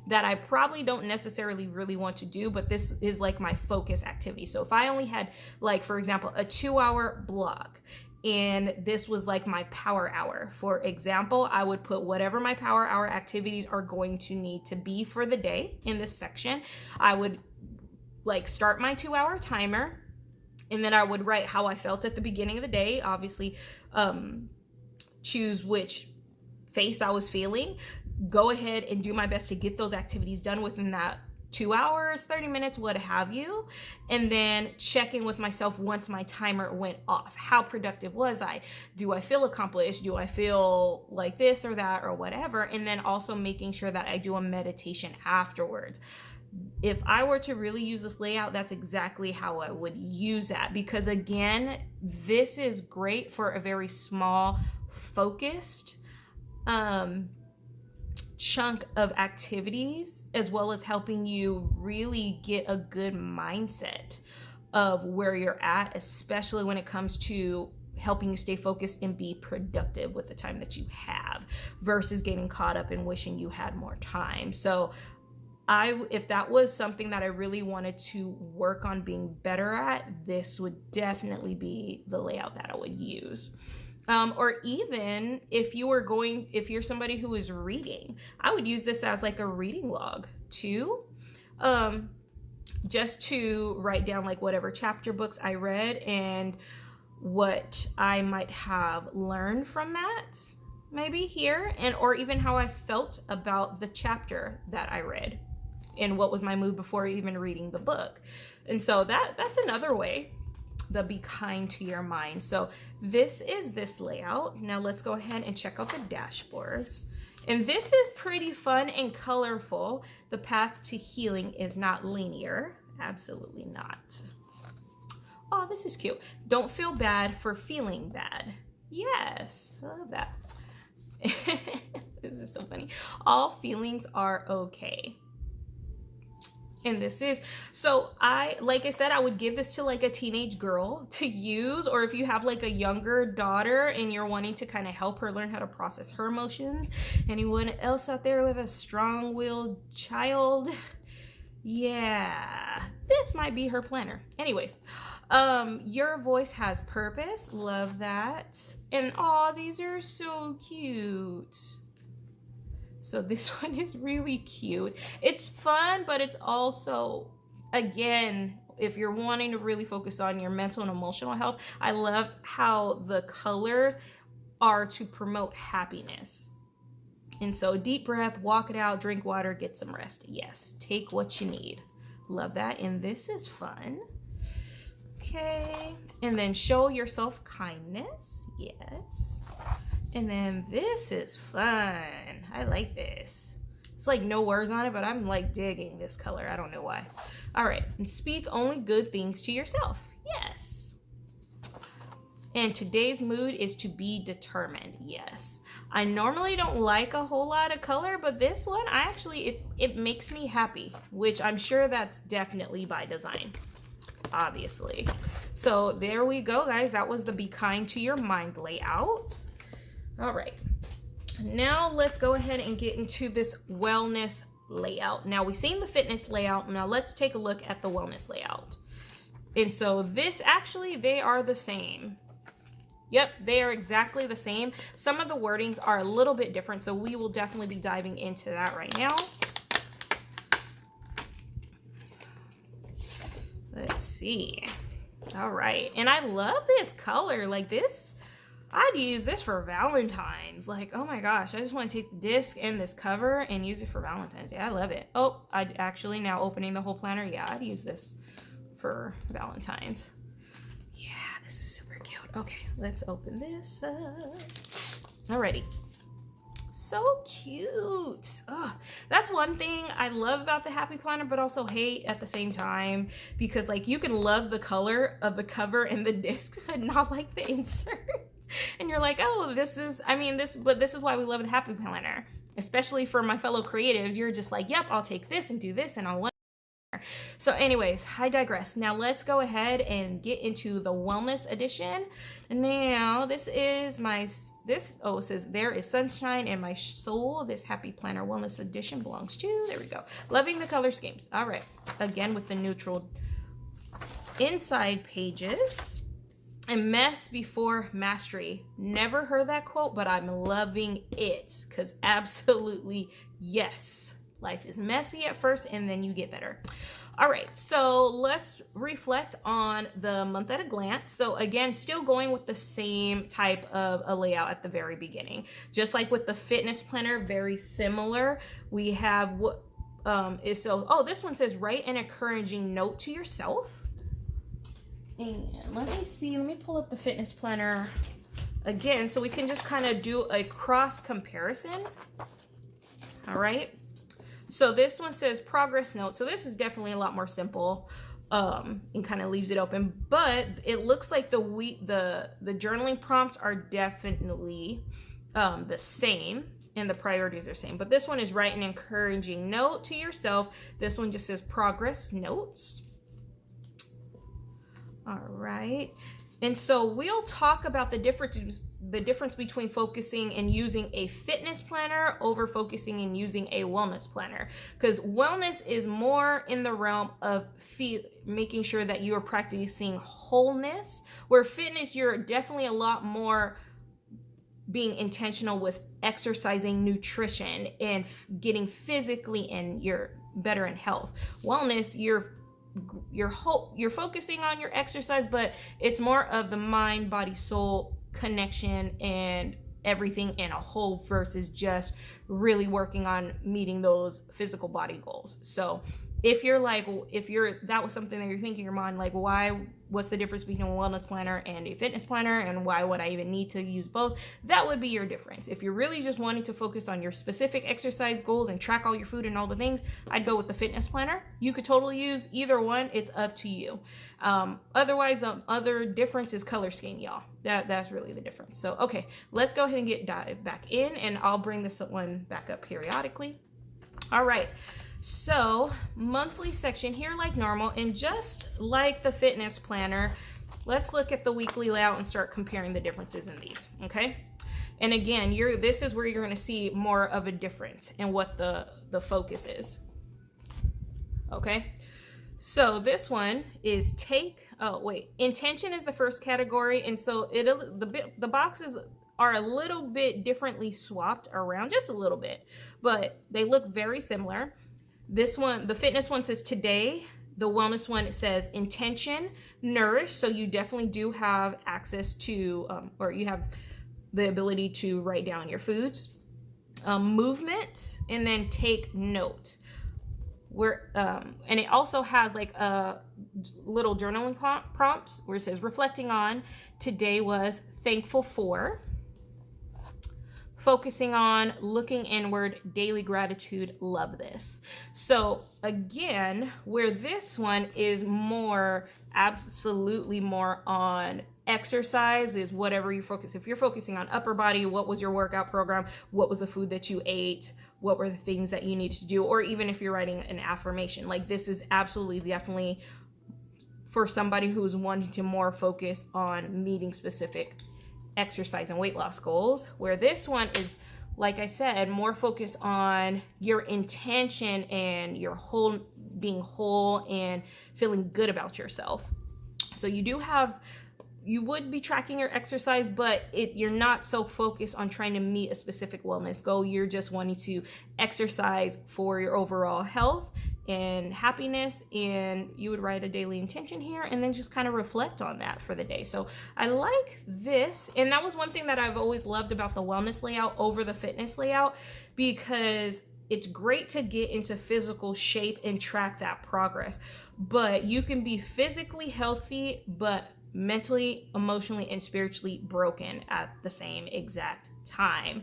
that I probably don't necessarily really want to do, but this is like my focus activity. So if I only had, like, for example, a 2-hour block, and this was like my power hour, for example, I would put whatever my power hour activities are going to need to be for the day in this section. I would like start my 2-hour timer, and then I would write how I felt at the beginning of the day, obviously choose which face I was feeling, go ahead and do my best to get those activities done within that 2 hours, 30 minutes, what have you, and then check in with myself once my timer went off. How productive was I? Do I feel accomplished? Do I feel like this or that or whatever? And then also making sure that I do a meditation afterwards. If I were to really use this layout, that's exactly how I would use that, because again, this is great for a very small, focused chunk of activities, as well as helping you really get a good mindset of where you're at, especially when it comes to helping you stay focused and be productive with the time that you have, versus getting caught up in wishing you had more time. So if that was something that I really wanted to work on being better at, this would definitely be the layout that I would use. Or even if you're somebody who is reading, I would use this as like a reading log too. Just to write down like whatever chapter books I read and what I might have learned from that, maybe here, or even how I felt about the chapter that I read and what was my mood before even reading the book. And so that's another way. The be kind to your mind. So this is this layout. Now let's go ahead and check out the dashboards. And this is pretty fun and colorful. The path to healing is not linear. Absolutely not. Oh, this is cute. Don't feel bad for feeling bad. Yes, I love that. This is so funny. All feelings are okay. And this is, so like I said, I would give this to like a teenage girl to use, or if you have like a younger daughter and you're wanting to kind of help her learn how to process her emotions. Anyone else out there with a strong-willed child? Yeah, this might be her planner. Anyways, your voice has purpose. Love that. And oh, these are so cute. So this one is really cute. It's fun, but it's also, again, if you're wanting to really focus on your mental and emotional health, I love how the colors are to promote happiness. And so deep breath, walk it out, drink water, get some rest. Yes, take what you need. Love that. And this is fun. Okay. And then show yourself kindness. Yes. And then this is fun. I like this. It's like no words on it, but I'm like digging this color. I don't know why. All right, and speak only good things to yourself. Yes. And today's mood is to be determined. Yes. I normally don't like a whole lot of color, but this one, I actually, it makes me happy, which I'm sure that's definitely by design, obviously. So there we go, guys. That was the Be Kind to Your Mind layout. All right. Now let's go ahead and get into this wellness layout. Now we've seen the fitness layout. Now let's take a look at the wellness layout. And so this actually, they are the same. Yep, they are exactly the same. Some of the wordings are a little bit different, so we will definitely be diving into that right now. Let's see. All right, and I love this color. Like this, I'd use this for Valentine's. Like, oh my gosh, I just want to take the disc and this cover and use it for Valentine's. Yeah, I love it. Oh, I'd actually, now opening the whole planner, yeah, I'd use this for Valentine's. Yeah, this is super cute. Okay, let's open this up. Alrighty. So cute. Oh, that's one thing I love about the Happy Planner, but also hate at the same time, because like you can love the color of the cover and the disc and not like the insert. And you're like, oh, this is, I mean, this is why we love the Happy Planner. Especially for my fellow creatives, you're just like, yep, I'll take this and do this and I'll want. So anyways, I digress. Now let's go ahead and get into the wellness edition. Now this is my, it says there is sunshine in my soul. This Happy Planner wellness edition belongs to, there we go. Loving the color schemes. All right, again with the neutral inside pages. And mess before mastery. Never heard that quote, but I'm loving it, because absolutely yes. Life is messy at first and then you get better. All right, so let's reflect on the month at a glance. So again, still going with the same type of a layout at the very beginning. Just like with the fitness planner, very similar. We have what this one says write an encouraging note to yourself. And let me pull up the fitness planner again so we can just kind of do a cross comparison. All right. So this one says progress note. So this is definitely a lot more simple and kind of leaves it open, but it looks like the journaling prompts are definitely the same and the priorities are the same. But this one is write an encouraging note to yourself. This one just says progress notes. All right. And so we'll talk about the difference between focusing and using a fitness planner over focusing and using a wellness planner, because wellness is more in the realm of making sure that you are practicing wholeness, where fitness, you're definitely a lot more being intentional with exercising, nutrition, and getting physically and you're better in health. Wellness, you're focusing on your exercise, but it's more of the mind, body, soul connection and everything in a whole versus just really working on meeting those physical body goals. So if that was something that you're thinking in your mind, like what's the difference between a wellness planner and a fitness planner, and why would I even need to use both? That would be your difference. If you're really just wanting to focus on your specific exercise goals and track all your food and all the things, I'd go with the fitness planner. You could totally use either one. It's up to you. Otherwise, other difference is color scheme, y'all. That's really the difference. So, okay, let's go ahead and dive back in, and I'll bring this one back up periodically. All right. So monthly section here like normal, and just like the fitness planner, let's look at the weekly layout and start comparing the differences in these. Okay. And again, this is where you're going to see more of a difference in what the focus is. Okay. So this one is intention is the first category. And so the boxes are a little bit differently swapped around, just a little bit, but they look very similar. This one, the fitness one says today. The wellness one, it says intention, nourish. So you definitely do have access to, or you have the ability to write down your foods. Movement, and then take note. And it also has like a little journaling prompts where it says reflecting on, today was thankful for, focusing on, looking inward, daily gratitude, love this. So again, where this one is more, absolutely more on exercise, is whatever you focus. If you're focusing on upper body, what was your workout program? What was the food that you ate? What were the things that you needed to do? Or even if you're writing an affirmation, like this is absolutely definitely for somebody who's wanting to more focus on meeting specific exercise and weight loss goals, where this one is, like I said, more focused on your intention and your whole, being whole and feeling good about yourself. So you would be tracking your exercise, but you're not so focused on trying to meet a specific wellness goal. You're just wanting to exercise for your overall health and happiness, and you would write a daily intention here and then just kind of reflect on that for the day. So I like this, and that was one thing that I've always loved about the wellness layout over the fitness layout, because it's great to get into physical shape and track that progress, but you can be physically healthy but mentally, emotionally, and spiritually broken at the same exact time.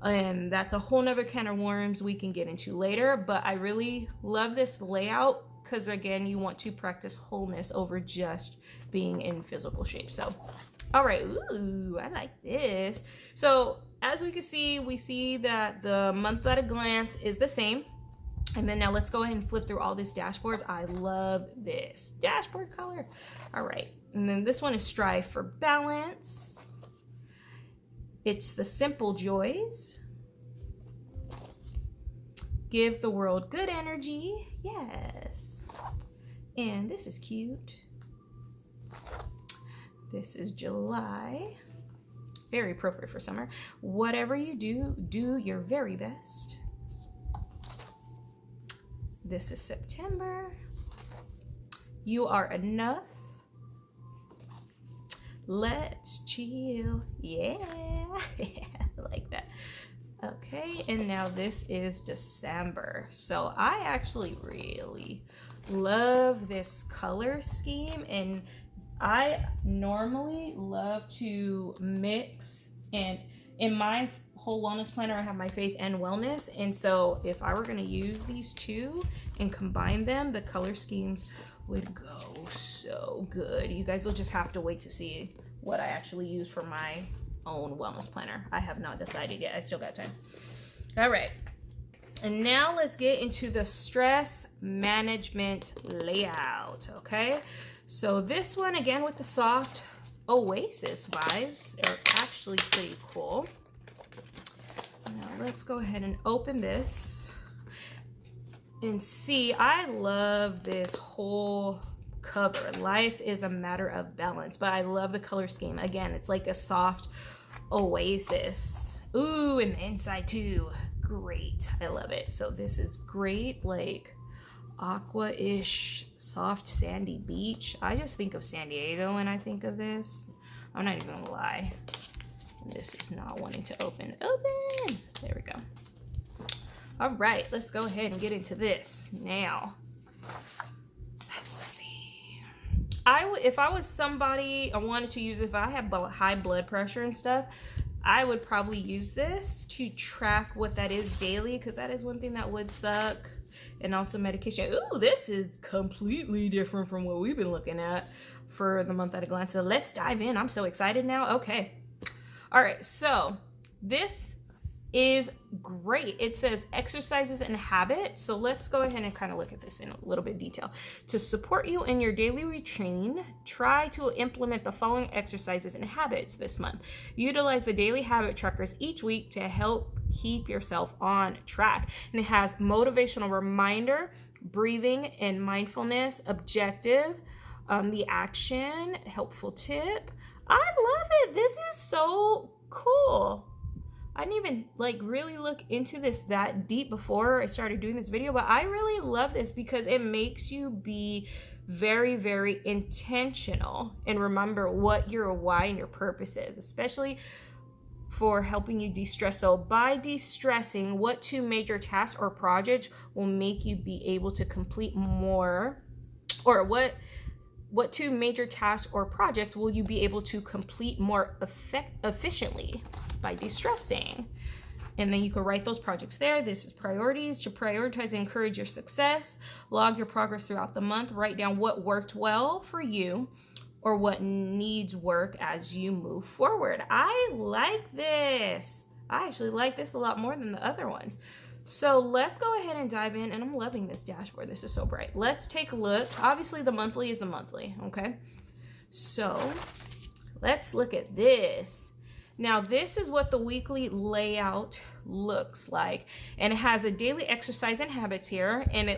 And that's a whole nother can of worms we can get into later, but I really love this layout because, again, you want to practice wholeness over just being in physical shape. So, all right, ooh, I like this. So as we can see, we see that the month at a glance is the same. And then now let's go ahead and flip through all these dashboards. I love this dashboard color. All right, and then this one is strive for balance. It's the simple joys. Give the world good energy. Yes. And this is cute. This is July. Very appropriate for summer. Whatever you do, do your very best. This is September. You are enough. Let's chill. Yeah. I like that. Okay, and now this is December. So I actually really love this color scheme, and I normally love to mix, and in my whole wellness planner I have my faith and wellness, and so if I were going to use these two and combine them, the color schemes would go so good. You guys will just have to wait to see what I actually use for my own wellness planner. I have not decided yet. I still got time. All right, and now let's get into the stress management layout. Okay, so this one, again, with the soft oasis vibes, are actually pretty cool. Now let's go ahead and open this and see. I love this whole cover. Life is a matter of balance, but I love the color scheme. Again, it's like a soft oasis. Ooh, and the inside too. Great. I love it. So this is great, like aqua-ish, soft sandy beach. I just think of San Diego when I think of this. I'm not even gonna lie. This is not wanting to open. Open! There we go. All right, let's go ahead and get into this now. Let's see. If I was somebody I wanted to use, if I had high blood pressure and stuff, I would probably use this to track what that is daily, because that is one thing that would suck. And also medication. Ooh, this is completely different from what we've been looking at for the month at a glance. So let's dive in. I'm so excited now. Okay. All right, so this is great. It says exercises and habits. So let's go ahead and kind of look at this in a little bit of detail. To support you in your daily routine, try to implement the following exercises and habits this month. Utilize the daily habit trackers each week to help keep yourself on track. And it has motivational reminder, breathing and mindfulness, objective, the action, helpful tip. I love it. This is so cool. I didn't even really look into this that deep before I started doing this video, but I really love this because it makes you be very, very intentional and remember what your why and your purpose is, especially for helping you de-stress. So by de-stressing, what 2 major tasks or projects will make you be able to complete more, or what 2 major tasks or projects will you be able to complete more efficiently by de-stressing? And then you can write those projects there. This is priorities. To prioritize and encourage your success, log your progress throughout the month. Write down what worked well for you or what needs work as you move forward. I like this. I actually like this a lot more than the other ones. So let's go ahead and dive in, and I'm loving this dashboard. This is so bright. Let's take a look. Obviously the monthly is the monthly, okay? So let's look at this. Now this is what the weekly layout looks like, and it has a daily exercise and habits here, and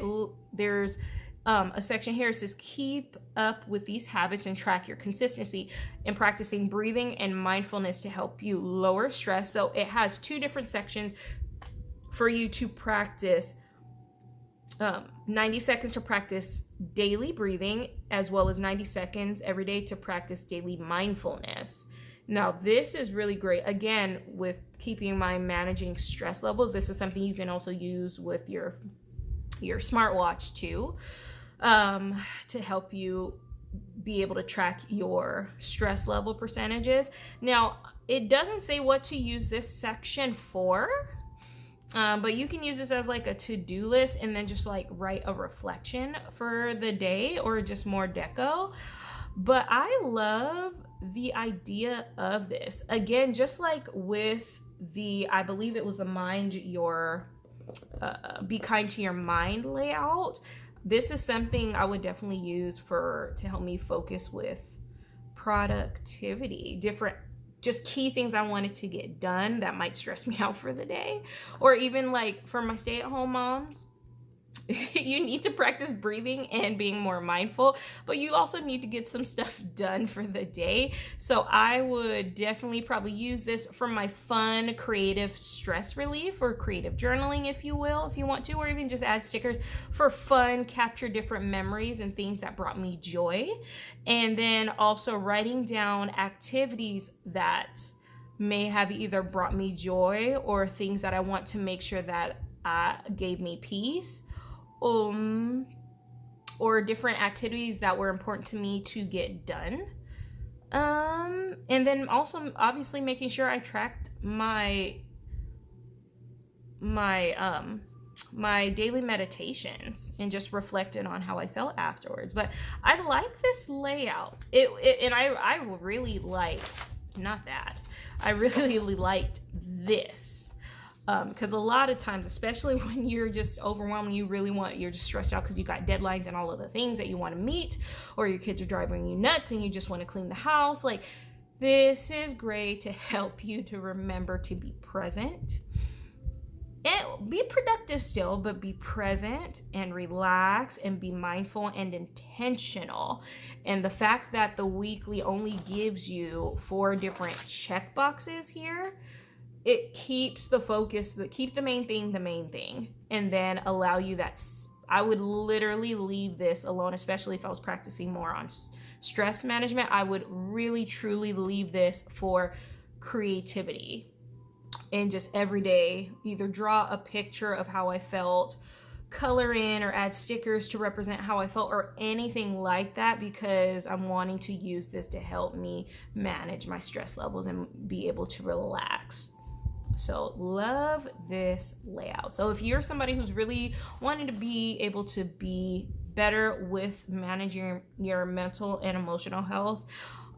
there's a section here that says keep up with these habits and track your consistency in practicing breathing and mindfulness to help you lower stress. So it has 2 different sections for you to practice 90 seconds to practice daily breathing, as well as 90 seconds every day to practice daily mindfulness. Now, this is really great. Again, with keeping in mind managing stress levels, this is something you can also use with your smartwatch too, to help you be able to track your stress level percentages. Now, it doesn't say what to use this section for, but you can use this as like a to-do list and then just like write a reflection for the day or just more deco. But I love the idea of this. Again, just like with I believe it was the be kind to your mind layout, this is something I would definitely use to help me focus with productivity, different just key things I wanted to get done that might stress me out for the day. Or even like for my stay-at-home moms, you need to practice breathing and being more mindful, but you also need to get some stuff done for the day. So I would definitely probably use this for my fun, creative stress relief, or creative journaling, if you will, if you want to, or even just add stickers for fun, capture different memories and things that brought me joy. And then also writing down activities that may have either brought me joy or things that I want to make sure that gave me peace. Or different activities that were important to me to get done. And then also obviously making sure I tracked my daily meditations and just reflected on how I felt afterwards. But I like this layout. I really like, not that, I really liked this. Because a lot of times, especially when you're just overwhelmed, you're just stressed out because you got deadlines and all of the things that you want to meet, or your kids are driving you nuts and you just want to clean the house. Like, this is great to help you to remember to be present and be productive still, but be present and relax and be mindful and intentional. And the fact that the weekly only gives you 4 different check boxes here, it keeps the focus, keep the main thing, and then allow you that. I would literally leave this alone, especially if I was practicing more on stress management. I would really truly leave this for creativity, and just every day either draw a picture of how I felt, color in or add stickers to represent how I felt, or anything like that, because I'm wanting to use this to help me manage my stress levels and be able to relax. So love this layout. So if you're somebody who's really wanting to be able to be better with managing your mental and emotional health,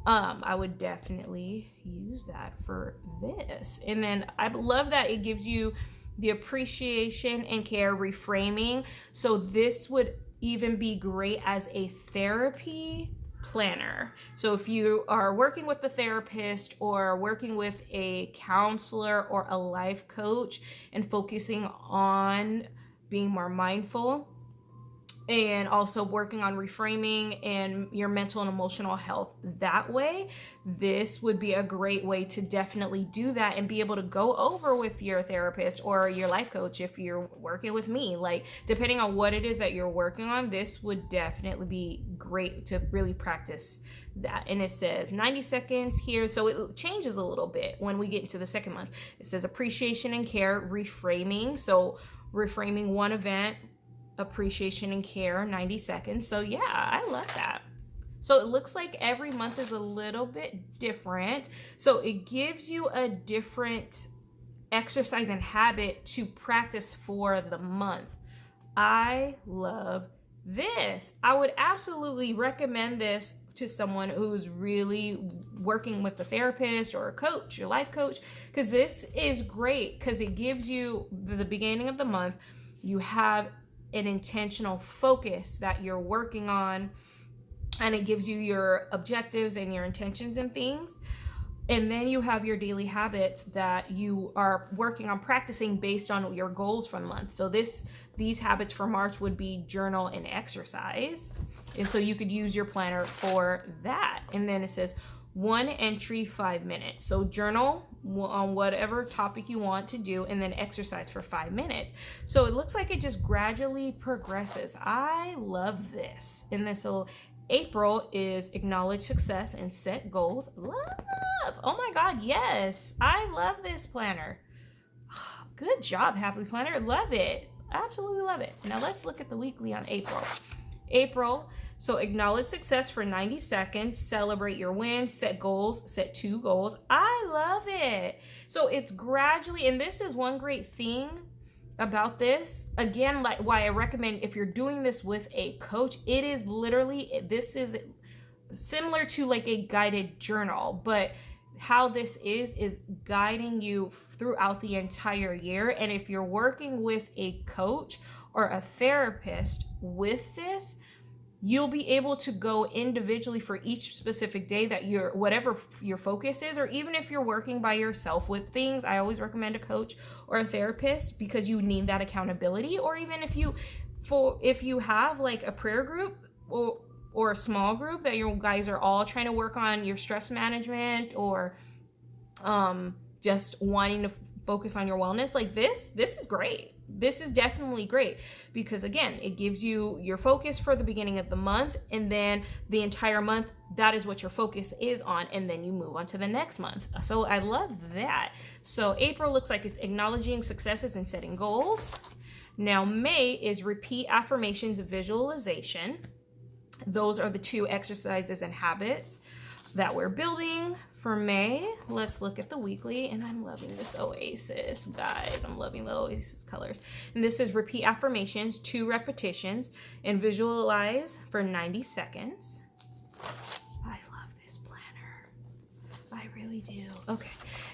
I would definitely use that for this. And then I love that it gives you the appreciation and care reframing. So this would even be great as a therapy planner. So if you are working with a therapist or working with a counselor or a life coach and focusing on being more mindful and also working on reframing and your mental and emotional health that way, this would be a great way to definitely do that and be able to go over with your therapist or your life coach if you're working with me. Like, depending on what it is that you're working on, this would definitely be great to really practice that. And it says 90 seconds here, so it changes a little bit when we get into the second month. It says appreciation and care, reframing. So reframing one event, appreciation and care, 90 seconds. So yeah, I love that. So it looks like every month is a little bit different. So it gives you a different exercise and habit to practice for the month. I love this. I would absolutely recommend this to someone who's really working with a therapist or a coach, your life coach, because this is great because it gives you the beginning of the month, you have an intentional focus that you're working on, and it gives you your objectives and your intentions and things. And then you have your daily habits that you are working on practicing based on your goals for the month. So these habits for March would be journal and exercise. And so you could use your planner for that. And then it says 1 entry, 5 minutes. So journal on whatever topic you want to do, and then exercise for 5 minutes. So it looks like it just gradually progresses. I love this. And then so April is acknowledge success and set goals. Love. Oh my God, yes. I love this planner. Good job, Happily Planner. Love it. Absolutely love it. Now let's look at the weekly on April. April, so acknowledge success for 90 seconds, celebrate your wins, set goals, set 2 goals. I love it. So it's gradually, and this is one great thing about this, again, like why I recommend if you're doing this with a coach, it is literally, this is similar to like a guided journal, but how this is guiding you throughout the entire year. And if you're working with a coach or a therapist with this, you'll be able to go individually for each specific day that whatever your focus is, or even if you're working by yourself with things, I always recommend a coach or a therapist because you need that accountability. Or even if you have like a prayer group or a small group that you guys are all trying to work on your stress management, or just wanting to focus on your wellness, like this is great. This is definitely great because again, it gives you your focus for the beginning of the month, and then the entire month, that is what your focus is on, and then you move on to the next month. So I love that. So April looks like it's acknowledging successes and setting goals. Now May is repeat affirmations of visualization. Those are the 2 exercises and habits that we're building for May. Let's look at the weekly, and I'm loving this oasis, guys. I'm loving the oasis colors. And this is repeat affirmations, 2 repetitions, and visualize for 90 seconds. I love this planner. I really do. Okay.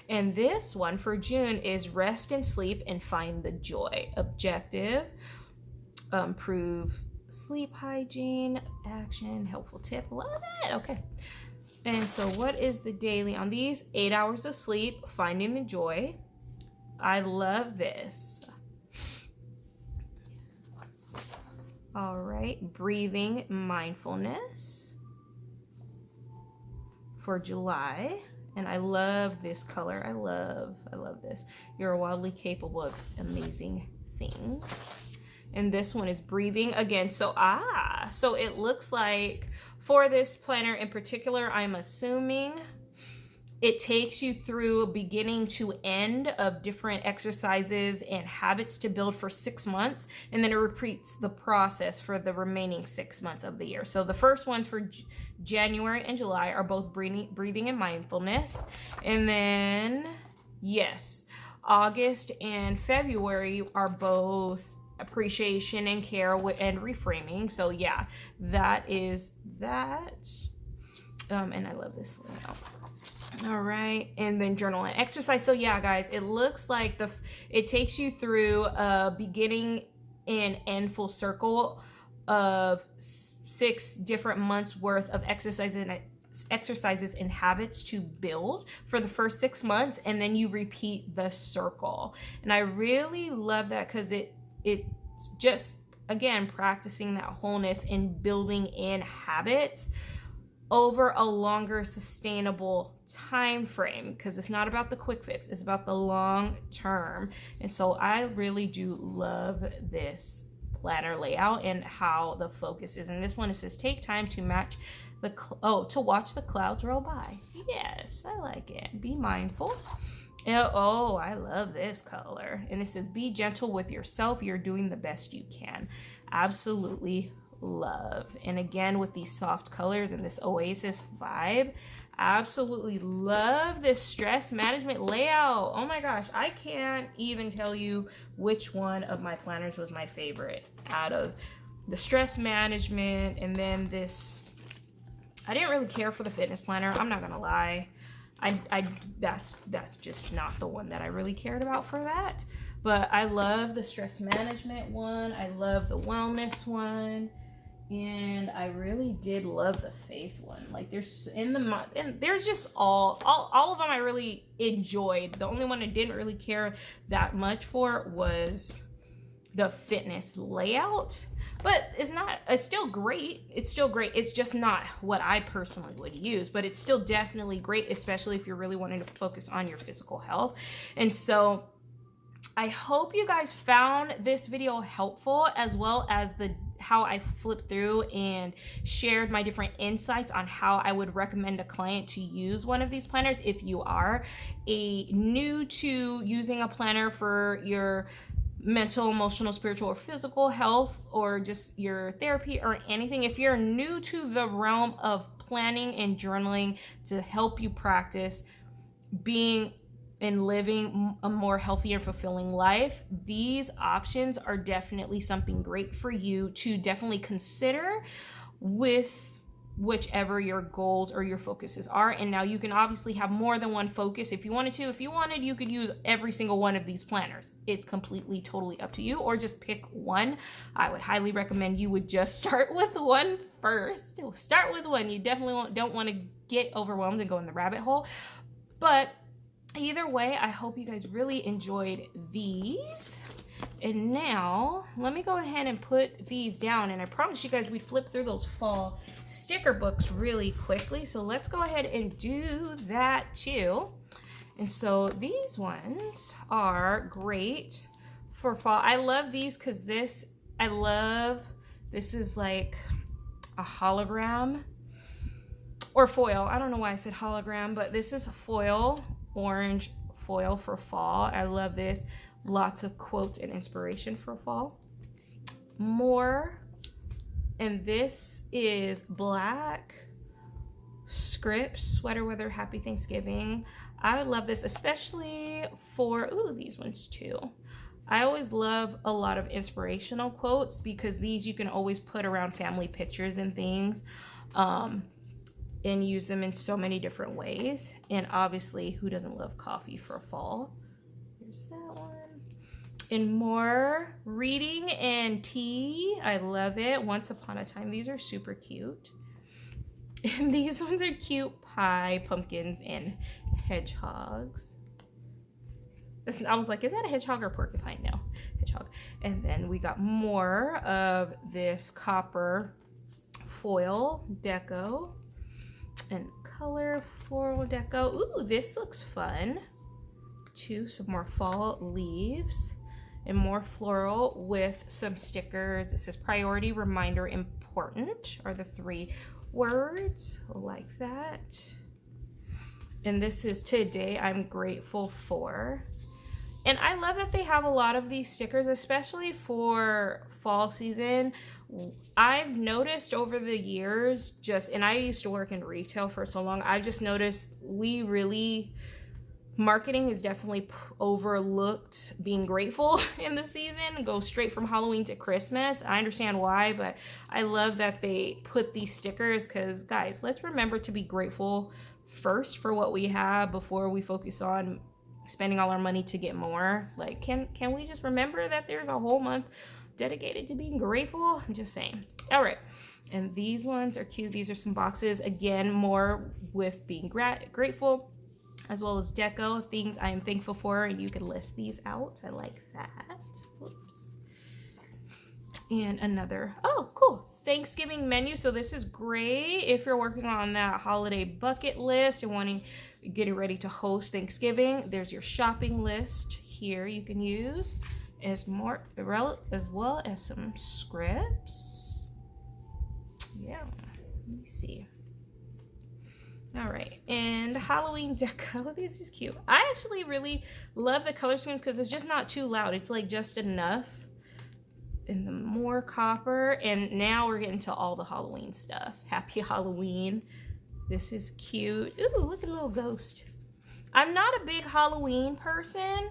And this one for June is rest and sleep and find the joy. Objective, improve sleep hygiene, action, helpful tip. Love it. Okay. And so what is the daily on these? 8 hours of sleep, finding the joy. I love this. All right, breathing, mindfulness for July. And I love this color. I love this. You're wildly capable of amazing things. And this one is breathing again. So it looks like for this planner in particular, I'm assuming it takes you through beginning to end of different exercises and habits to build for 6 months, and then it repeats the process for the remaining 6 months of the year. So the first ones for January and July are both breathing and mindfulness, and then yes, August and February are both appreciation and care and reframing. So yeah, that is that. And I love this layout. All right, and then journal and exercise. So yeah, guys, it looks like it takes you through a beginning and end full circle of 6 different months worth of exercises and habits to build for the first 6 months, and then you repeat the circle. And I really love that because it just, again, practicing that wholeness and building in habits over a longer sustainable time frame, because it's not about the quick fix, it's about the long term. And so I really do love this planner layout and how the focus is. And this one, it says take time to match to watch the clouds roll by. Yes, I like it. Be mindful. Oh, I love this color. And it says be gentle with yourself. You're doing the best you can. Absolutely love. And again, with these soft colors and this oasis vibe, Absolutely love this stress management layout. Oh my gosh, I can't even tell you which one of my planners was my favorite out of the stress management. And then this, I didn't really care for the fitness planner, I'm not gonna lie. That's just not the one that I really cared about for that. But I love the stress management one, I love the wellness one, and I really did love the faith one. Like there's just all of them I really enjoyed. The only one I didn't really care that much for was the fitness layout. But it's still great. It's just not what I personally would use, but it's still definitely great, especially if you're really wanting to focus on your physical health. And so I hope you guys found this video helpful, as well as how I flipped through and shared my different insights on how I would recommend a client to use one of these planners if you are new to using a planner for your mental, emotional, spiritual, or physical health, or just your therapy or anything. If you're new to the realm of planning and journaling to help you practice being and living a more healthy and fulfilling life, these options are definitely something great for you to definitely consider with whichever your goals or your focuses are. And now you can obviously have more than one focus if you wanted to. If you wanted, you could use every single one of these planners. It's completely totally up to you, or just pick one. I would highly recommend you would just start with one first. Start with one. You definitely don't want to get overwhelmed and go in the rabbit hole. But either way, I hope you guys really enjoyed these. And now let me go ahead and put these down, and I promise you guys we flip through those fall sticker books really quickly, so let's go ahead and do that too. And so these ones are great for fall. I love these because this is like a hologram or foil. I don't know why I said hologram, but this is a foil, orange foil for fall. I love this. Lots of quotes and inspiration for fall. More, and this is black script sweater weather. Happy Thanksgiving. I would love this, especially for these ones too. I always love a lot of inspirational quotes because these you can always put around family pictures and things, and use them in so many different ways. And obviously, who doesn't love coffee for fall? Here's that one. And more, reading and tea. I love it. Once upon a time. These are super cute. And these ones are cute. Pie, pumpkins, and hedgehogs. I was like, is that a hedgehog or porcupine? No, hedgehog. And then we got more of this copper foil deco and color floral deco. Ooh, this looks fun. Some more fall leaves and more floral with some stickers. It says priority, reminder, important are the 3 words, like that. And this is today I'm grateful for. And I love that they have a lot of these stickers, especially for fall season. I've noticed over the years, and I used to work in retail for so long, I've just noticed marketing is definitely overlooked being grateful in the season. Go straight from Halloween to Christmas. I understand why, but I love that they put these stickers because, guys, let's remember to be grateful first for what we have before we focus on spending all our money to get more. Like, can we just remember that there's a whole month dedicated to being grateful? I'm just saying. All right. And these ones are cute. These are some boxes. Again, more with being grateful, as well as deco, things I am thankful for, and you can list these out. I like that. Whoops. And another, cool, Thanksgiving menu. So this is great if you're working on that holiday bucket list and getting ready to host Thanksgiving. There's your shopping list here you can use, as well as some scripts. Yeah, let me see. All right, and Halloween deco. This is cute. I actually really love the color schemes because it's just not too loud. It's like just enough. And the more copper, and now we're getting to all the Halloween stuff. Happy Halloween. This is cute. Ooh, look at a little ghost. I'm not a big Halloween person.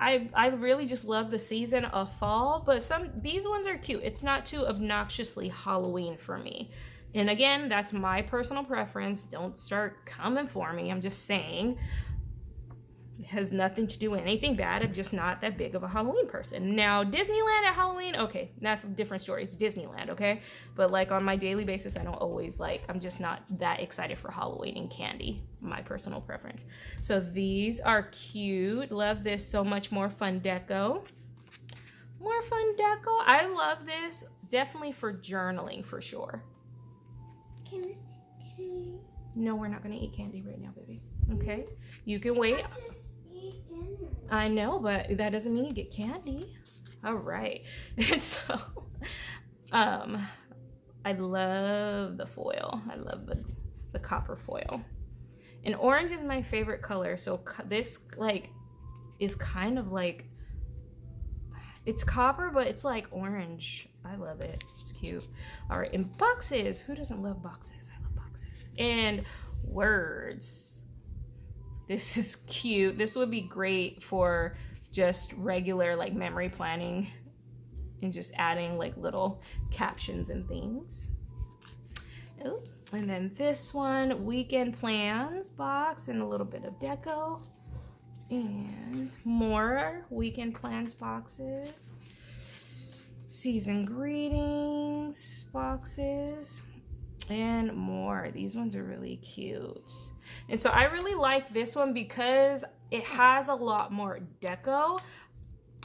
I really just love the season of fall, but these ones are cute. It's not too obnoxiously Halloween for me. And again, that's my personal preference. Don't start coming for me. I'm just saying. It has nothing to do with anything bad. I'm just not that big of a Halloween person. Now, Disneyland at Halloween, okay, that's a different story. It's Disneyland, okay? But like on my daily basis, I don't always I'm just not that excited for Halloween and candy, my personal preference. So these are cute. Love this so much. More fun deco. More fun deco. I love this definitely for journaling for sure. Can we? No, we're not going to eat candy right now, baby. Okay? You can wait. Eat dinner. I know, but that doesn't mean you get candy. All right. And so, I love the foil. I love the copper foil. And orange is my favorite color. So this is kind of like, it's copper, but it's like orange. I love it. It's cute. All right. And boxes. Who doesn't love boxes? I love boxes. And words. This is cute. This would be great for just regular memory planning and just adding little captions and things. Oh, and then this one, weekend plans box and a little bit of deco. And more weekend plans boxes. Season greetings boxes. And more. These ones are really cute. And so I really like this one because it has a lot more deco.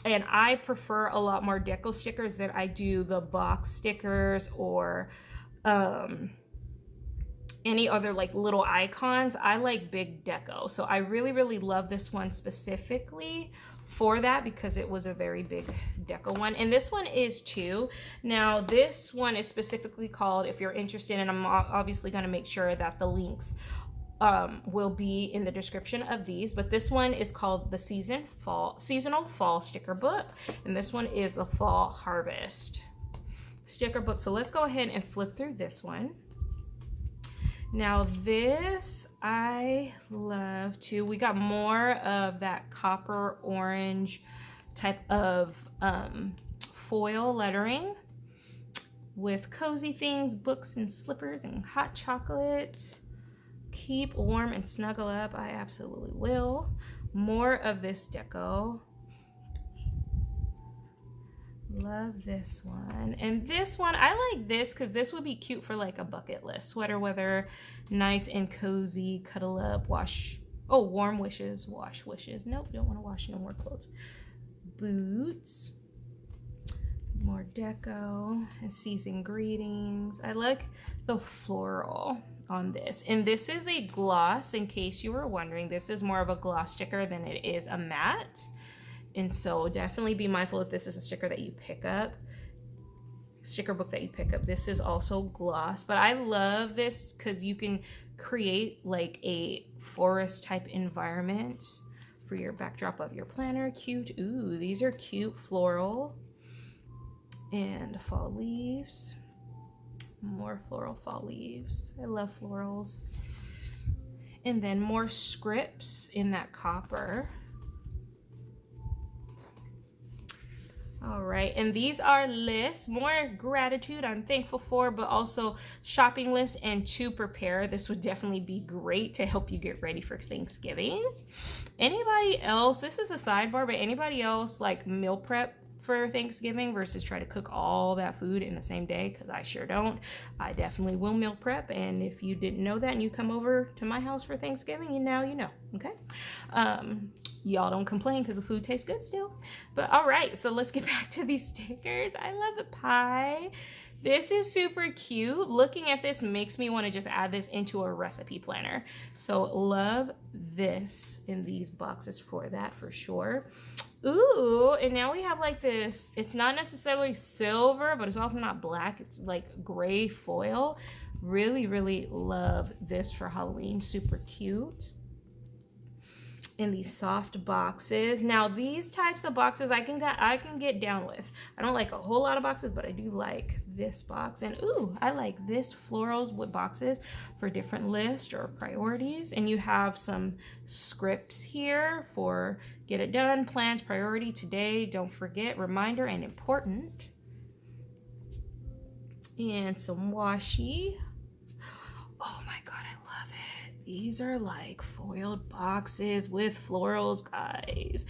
And I prefer a lot more deco stickers than I do the box stickers or any other little icons. I like big deco. So I really, really love this one specifically for that because it was a very big deco one. And this one is too. Now this one is specifically called, if you're interested, and I'm obviously going to make sure that the links will be in the description of these, but this one is called the seasonal fall sticker book, and this one is the fall harvest sticker book. So let's go ahead and flip through this one. Now this I love too. We got more of that copper orange type of foil lettering with cozy things, books and slippers and hot chocolate. Keep warm and snuggle up. I absolutely will. More of this deco. Love this one. And this one, I like this because this would be cute for a bucket list. Sweater weather, nice and cozy, cuddle up, wash. Oh, warm wishes, wash wishes. Nope, don't want to wash no more clothes. Boots. More deco and season greetings. I like the floral on this. And this is a gloss, in case you were wondering. This is more of a gloss sticker than it is a matte. And so definitely be mindful if this is a sticker that you pick up, sticker book that you pick up. This is also gloss, but I love this because you can create a forest type environment for your backdrop of your planner. Cute. Ooh, these are cute floral and fall leaves. More floral fall leaves. I love florals. And then more scripts in that copper. All right, and these are lists, more gratitude I'm thankful for, but also shopping lists and to prepare. This would definitely be great to help you get ready for Thanksgiving. Anybody else, this is a sidebar, but anybody else meal prep for Thanksgiving versus try to cook all that food in the same day? Because I sure don't. I definitely will meal prep, and if you didn't know that and you come over to my house for Thanksgiving, now you know, okay? Y'all don't complain because the food tastes good still. But all right, so let's get back to these stickers. I love the pie. This is super cute. Looking at this makes me want to just add this into a recipe planner. So love this in these boxes for that for sure. Ooh, and now we have this, it's not necessarily silver, but it's also not black. It's gray foil. Really, really love this for Halloween. Super cute. in these soft boxes. Now these types of boxes I can get down with. I don't like a whole lot of boxes, but I do like this box. And ooh, I like this florals with boxes for different lists or priorities. And you have some scripts here for get it done, plans, priority, today, don't forget, reminder, and important. And some washi. Oh my god, I love it. These are like foiled boxes with florals, guys.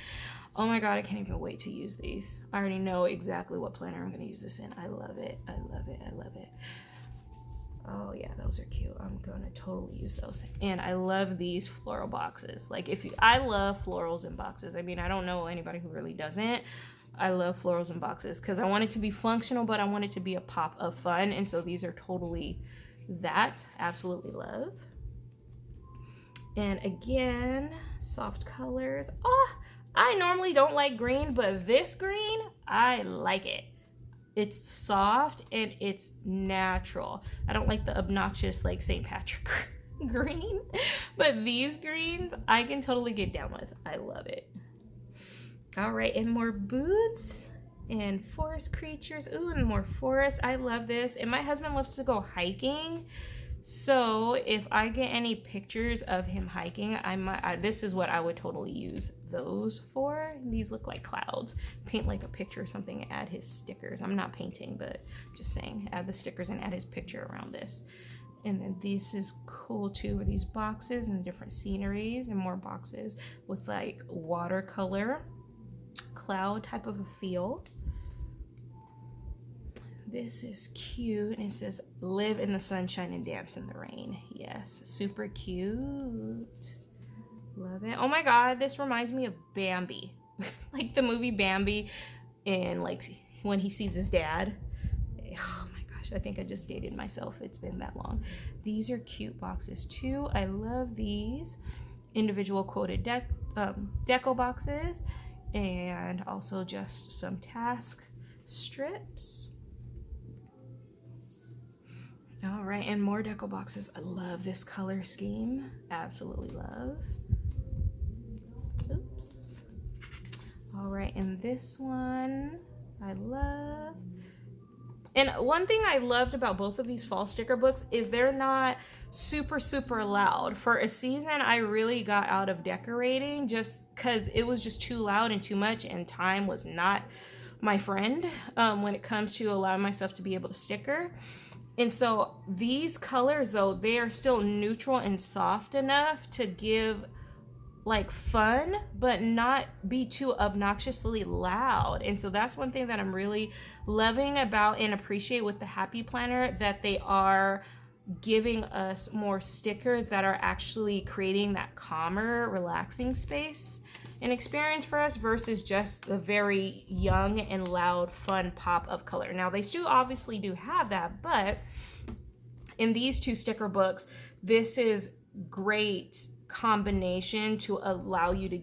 Oh my god, I can't even wait to use these. I already know exactly what planner I'm gonna use this in. I love it, I love it, I love it. Oh yeah, those are cute. I'm gonna totally use those. And I love these floral boxes. Like I love florals in boxes. I mean, I don't know anybody who really doesn't. I love florals in boxes because I want it to be functional, but I want it to be a pop of fun. And so these are totally that. Absolutely love. And again, soft colors. Oh, I normally don't like green, but this green, I like it. It's soft and it's natural. I don't like the obnoxious like St. Patrick green, but these greens I can totally get down with. I love it. All right, and more boots and forest creatures. Ooh, and more forest. I love this. And my husband loves to go hiking. So if I get any pictures of him hiking, this is what I would totally use those for. These look like clouds. Paint like a picture or something, add his stickers. I'm not painting, but just saying, add the stickers and add his picture around this. And then this is cool too, with these boxes and different sceneries and more boxes with like watercolor, cloud type of a feel. This is cute, and it says live in the sunshine and dance in the rain. Yes, super cute. Love it. Oh my god, this reminds me of Bambi. Like the movie Bambi, and like when he sees his dad. Oh my gosh, I think I just dated myself. It's been that long. These are cute boxes too. I love these individual quoted deco boxes, and also just some task strips. All right, and more deco boxes. I love this color scheme. Absolutely love. Oops. All right, and this one I love. And one thing I loved about both of these fall sticker books is they're not super, super loud. For a season, I really got out of decorating just because it was just too loud and too much, and time was not my friend when it comes to allowing myself to be able to sticker. And so these colors, though, they are still neutral and soft enough to give like fun, but not be too obnoxiously loud. And so that's one thing that I'm really loving about and appreciate with the Happy Planner, that they are giving us more stickers that are actually creating that calmer, relaxing space and experience for us versus just the very young and loud, fun pop of color. Now, they still obviously do have that, but in these two sticker books, this is great combination to allow you to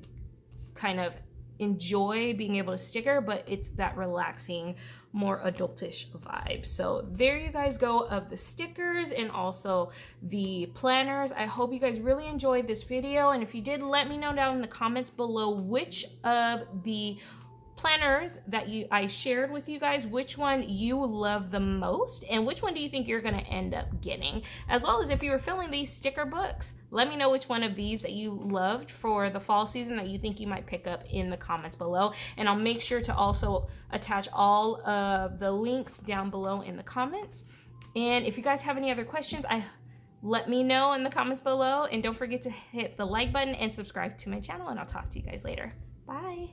kind of enjoy being able to sticker, but it's that relaxing, more adultish vibe. So there you guys go of the stickers and also the planners. I hope you guys really enjoyed this video, and if you did, let me know down in the comments below which of the planners that I shared with you guys, which one you love the most, and which one do you think you're going to end up getting, as well as if you were filling these sticker books, let me know which one of these that you loved for the fall season that you think you might pick up in the comments below. And I'll make sure to also attach all of the links down below in the comments. And if you guys have any other questions, let me know in the comments below, and don't forget to hit the like button and subscribe to my channel, and I'll talk to you guys later. Bye.